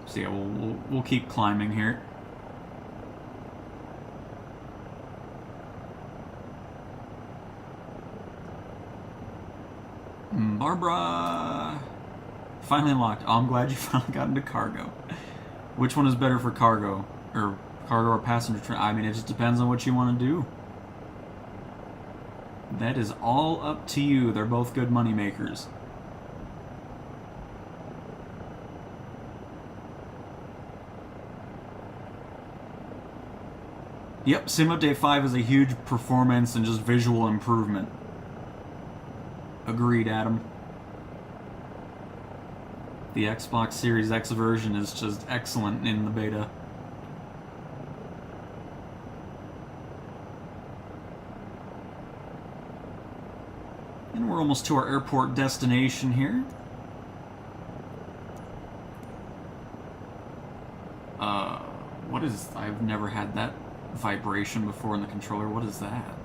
So yeah, we'll keep climbing here. Barbara! Finally unlocked. Oh, I'm glad you finally got into cargo. Which one is better for cargo? Or cargo or passenger train? I mean, it just depends on what you want to do. That is all up to you. They're both good money makers. Yep, Simultae 5 is a huge performance and just visual improvement. Agreed, Adam. The Xbox Series X version is just excellent in the beta. And we're almost to our airport destination here. What is... I've never had that vibration before in the controller. What is that?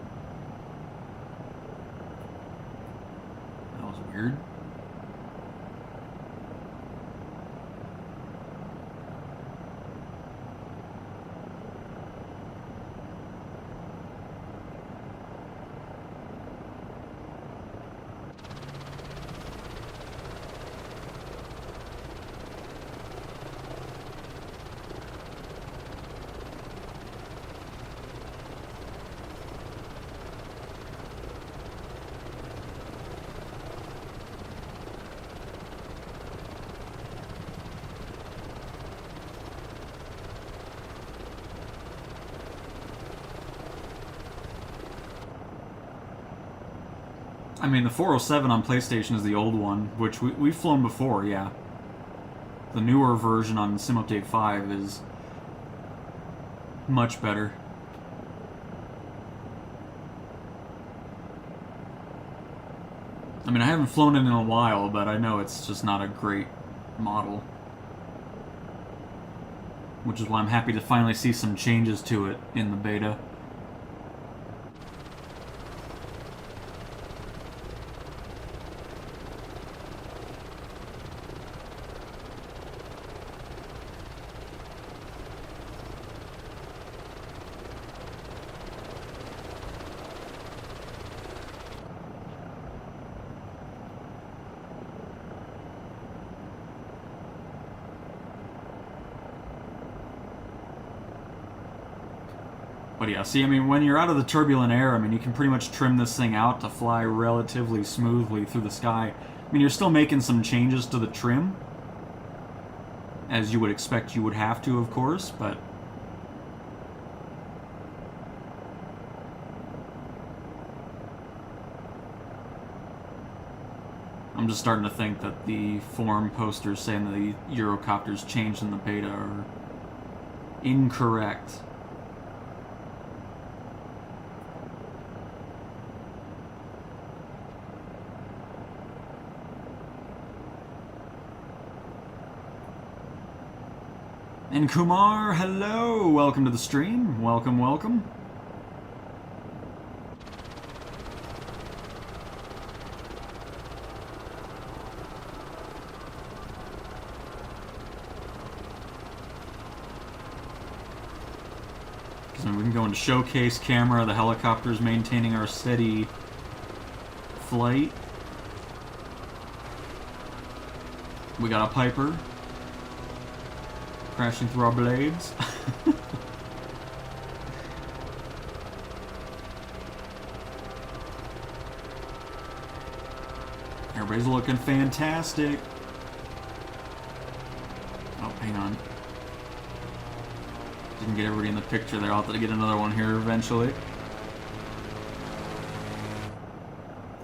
That was weird. I mean, the 407 on PlayStation is the old one, which we've flown before, yeah. The newer version on Simultae 5 is much better. I mean, I haven't flown it in a while, but I know it's just not a great model. Which is why I'm happy to finally see some changes to it in the beta. But yeah, see, I mean, when you're out of the turbulent air, I mean, you can pretty much trim this thing out to fly relatively smoothly through the sky. I mean, you're still making some changes to the trim, as you would expect you would have to, of course, but... I'm just starting to think that the forum posters saying that the Eurocopters changed in the beta are incorrect. And Kumar, hello! Welcome to the stream. Welcome, welcome. So we can go into showcase camera. The helicopter's maintaining our steady flight. We got a Piper crashing through our blades. Everybody's looking fantastic. Oh, hang on. Didn't get everybody in the picture there. I'll have to get another one here eventually.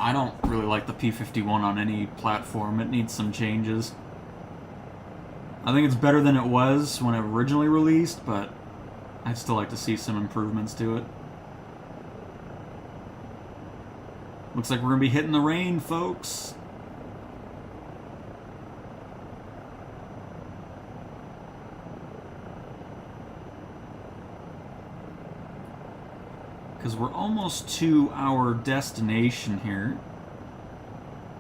I don't really like the P-51 on any platform. It needs some changes. I think it's better than it was when it originally released, but I'd still like to see some improvements to it. Looks like we're going to be hitting the rain, folks. Because we're almost to our destination here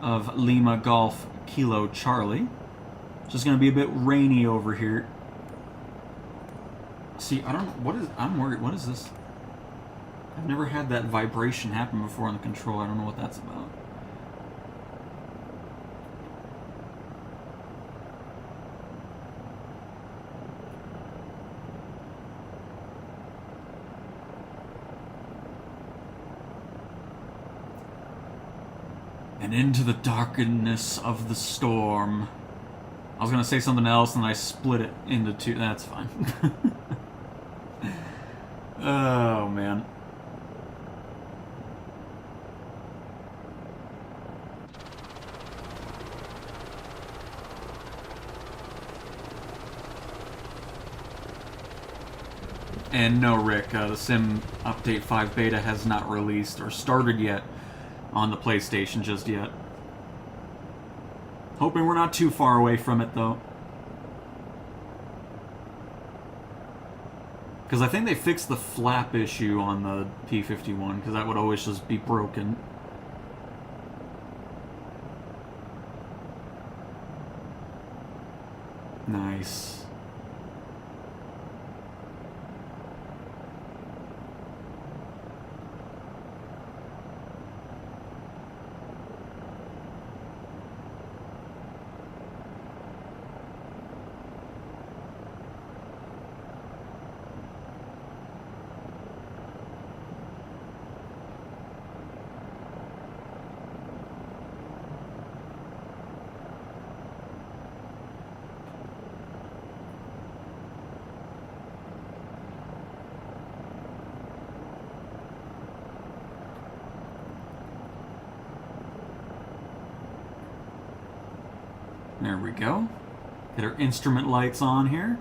of Lima Golf Kilo Charlie. It's just going to be a bit rainy over here. See, I don't know, what is, I'm worried, what is this? I've never had that vibration happen before on the controller. I don't know what that's about. And into the darkness of the storm. I was gonna say something else and I split it into two. That's fine. Oh, man. And no, Rick, the Sim Update 5 beta has not released or started yet on the PlayStation just yet. Hoping we're not too far away from it, though. Because I think they fixed the flap issue on the P-51, because that would always just be broken. Nice. There we go. Get our instrument lights on here.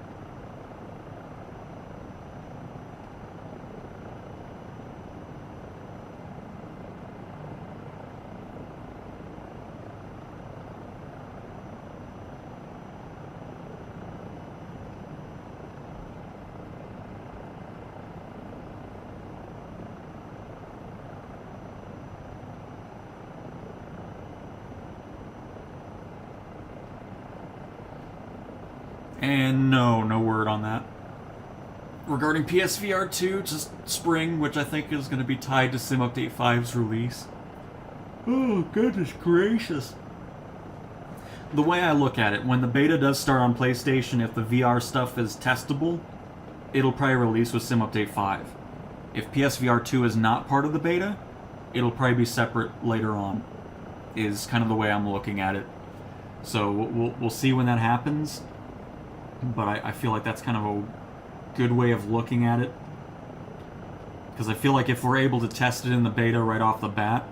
And no word on that. Regarding PSVR 2, just spring, which I think is going to be tied to Sim Update 5's release. Oh, goodness gracious. The way I look at it, when the beta does start on PlayStation, if the VR stuff is testable, it'll probably release with Sim Update 5. If PSVR 2 is not part of the beta, it'll probably be separate later on, is kind of the way I'm looking at it. So we'll see when that happens, but I feel like that's kind of a good way of looking at it. Because I feel like if we're able to test it in the beta right off the bat,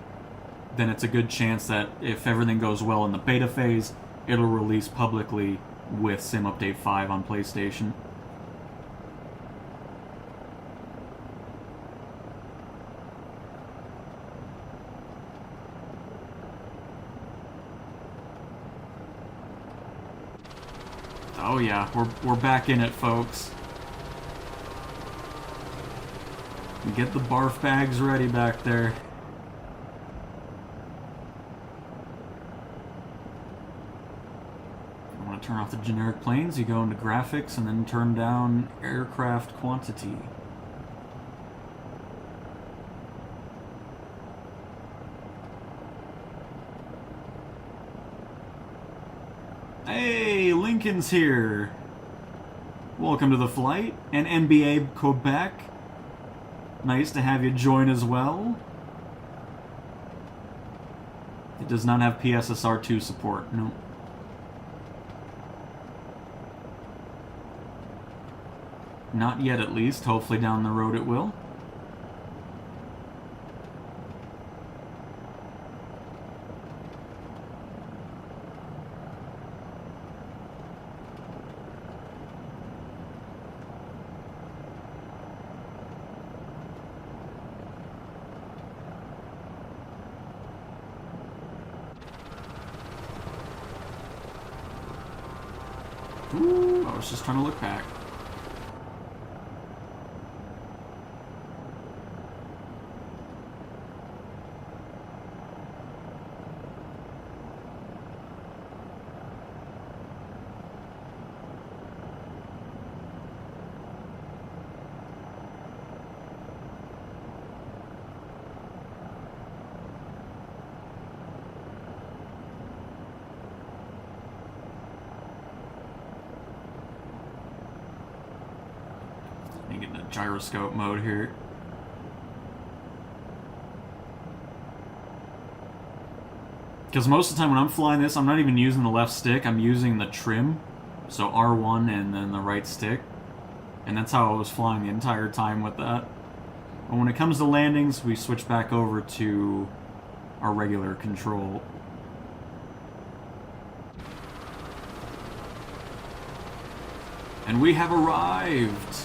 then it's a good chance that if everything goes well in the beta phase, it'll release publicly with Sim Update 5 on PlayStation. Oh yeah, we're back in it, folks. Get the barf bags ready back there. You want to turn off the generic planes, you go into graphics and then turn down aircraft quantity. Hey, Lincoln's here. Welcome to the flight. And NBA Quebec. Nice to have you join as well. It does not have PSSR2 support, no. Not yet, at least. Hopefully down the road it will. Ooh, I was just trying to look back. Get into gyroscope mode here. Because most of the time when I'm flying this, I'm not even using the left stick, I'm using the trim. So R1 and then the right stick. And that's how I was flying the entire time with that. But when it comes to landings, we switch back over to our regular control. And we have arrived!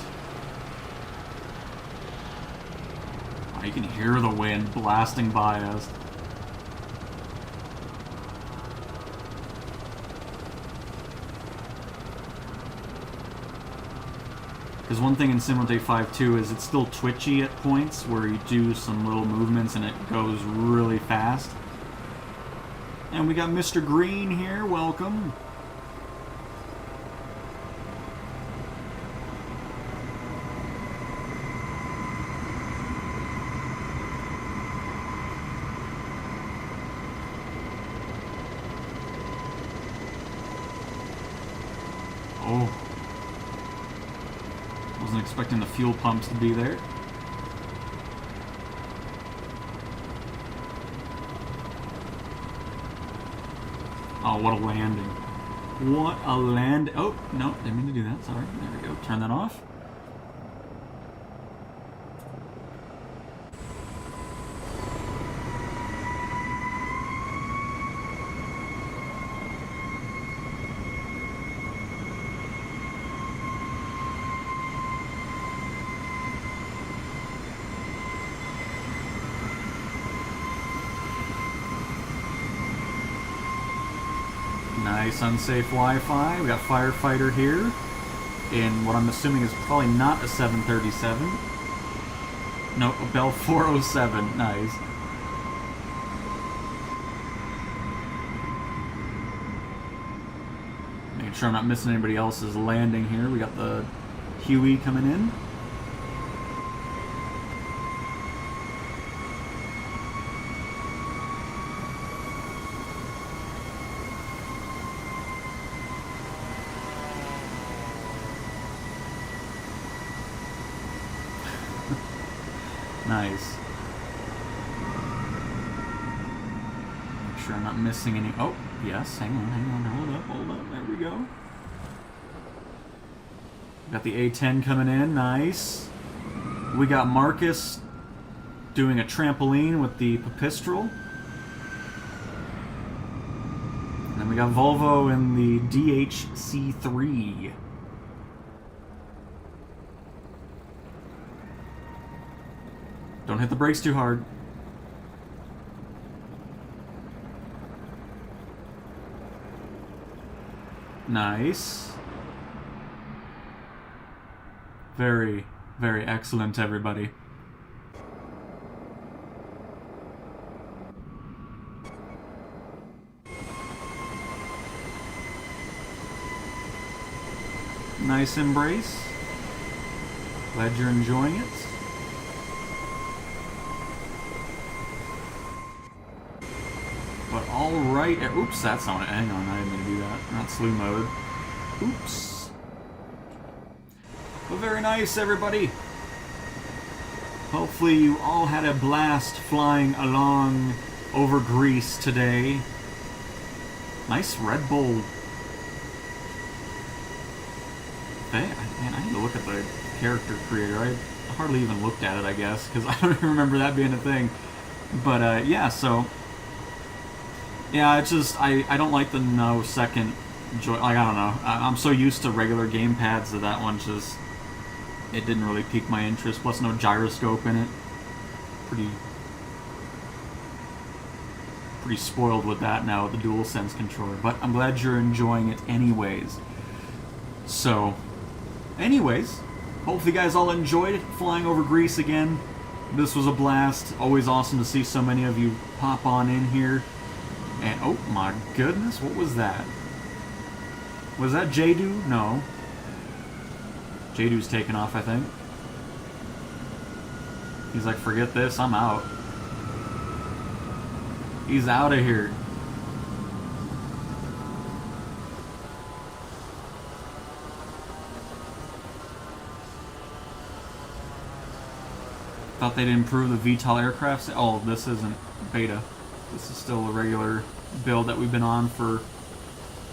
You can hear the wind blasting by us. Because one thing in Sim Update 5 too is it's still twitchy at points where you do some little movements and it goes really fast. And we got Mr. Green here, welcome. Oh. Wasn't expecting the fuel pumps to be there. Oh, what a landing. What a land... Oh, no, didn't mean to do that. Sorry. There we go. Turn that off. Nice unsafe Wi-Fi. We got firefighter here in what I'm assuming is probably not a 737. Nope, a Bell 407. Nice. Making sure I'm not missing anybody else's landing here. We got the Huey coming in. Nice. Make sure I'm not missing any... Oh, yes. Hang on. Hold up. There we go. Got the A10 coming in. Nice. We got Marcus doing a trampoline with the Pipistrel. And then we got Volvo in the DHC3. Don't hit the brakes too hard. Nice. Very, very excellent, everybody. Nice embrace. Glad you're enjoying it. But alright. Oops, that's on it. Hang on, I didn't mean to do that. Not slew mode. Oops. But very nice, everybody. Hopefully you all had a blast flying along over Greece today. Nice Red Bull. Hey, man, I need to look at the character creator. I hardly even looked at it, I guess, because I don't even remember that being a thing. But, yeah, so... Yeah, it's just, I don't like the no second joy... Like, I don't know. I'm so used to regular gamepads that one just... It didn't really pique my interest. Plus, no gyroscope in it. Pretty spoiled with that now, with the DualSense controller. But I'm glad you're enjoying it anyways. So... Anyways, hopefully you guys all enjoyed flying over Greece again. This was a blast. Always awesome to see so many of you pop on in here. And, oh my goodness, what was that? Was that Jadu? No. Jadu's taken off, I think. He's like, forget this, I'm out. He's out of here. Thought they'd improve the VTOL aircraft. Oh, this isn't beta. This is still a regular build that we've been on for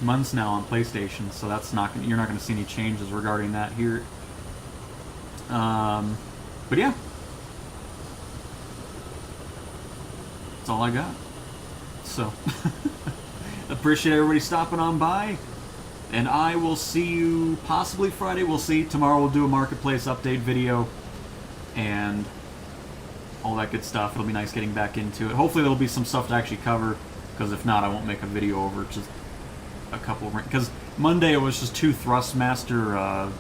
months now on PlayStation, so that's not you're not going to see any changes regarding that here. But yeah, that's all I got. So appreciate everybody stopping on by, and I will see you possibly Friday. We'll see. Tomorrow we'll do a marketplace update video and all that good stuff. It'll be nice getting back into it. Hopefully there'll be some stuff to actually cover, because if not, I won't make a video over just a couple, because Monday it was just 2 Thrustmaster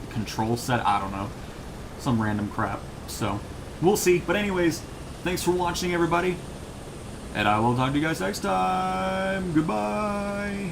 control set. I don't know, some random crap. So we'll see. But anyways, thanks for watching, everybody, and I will talk to you guys next time. Goodbye.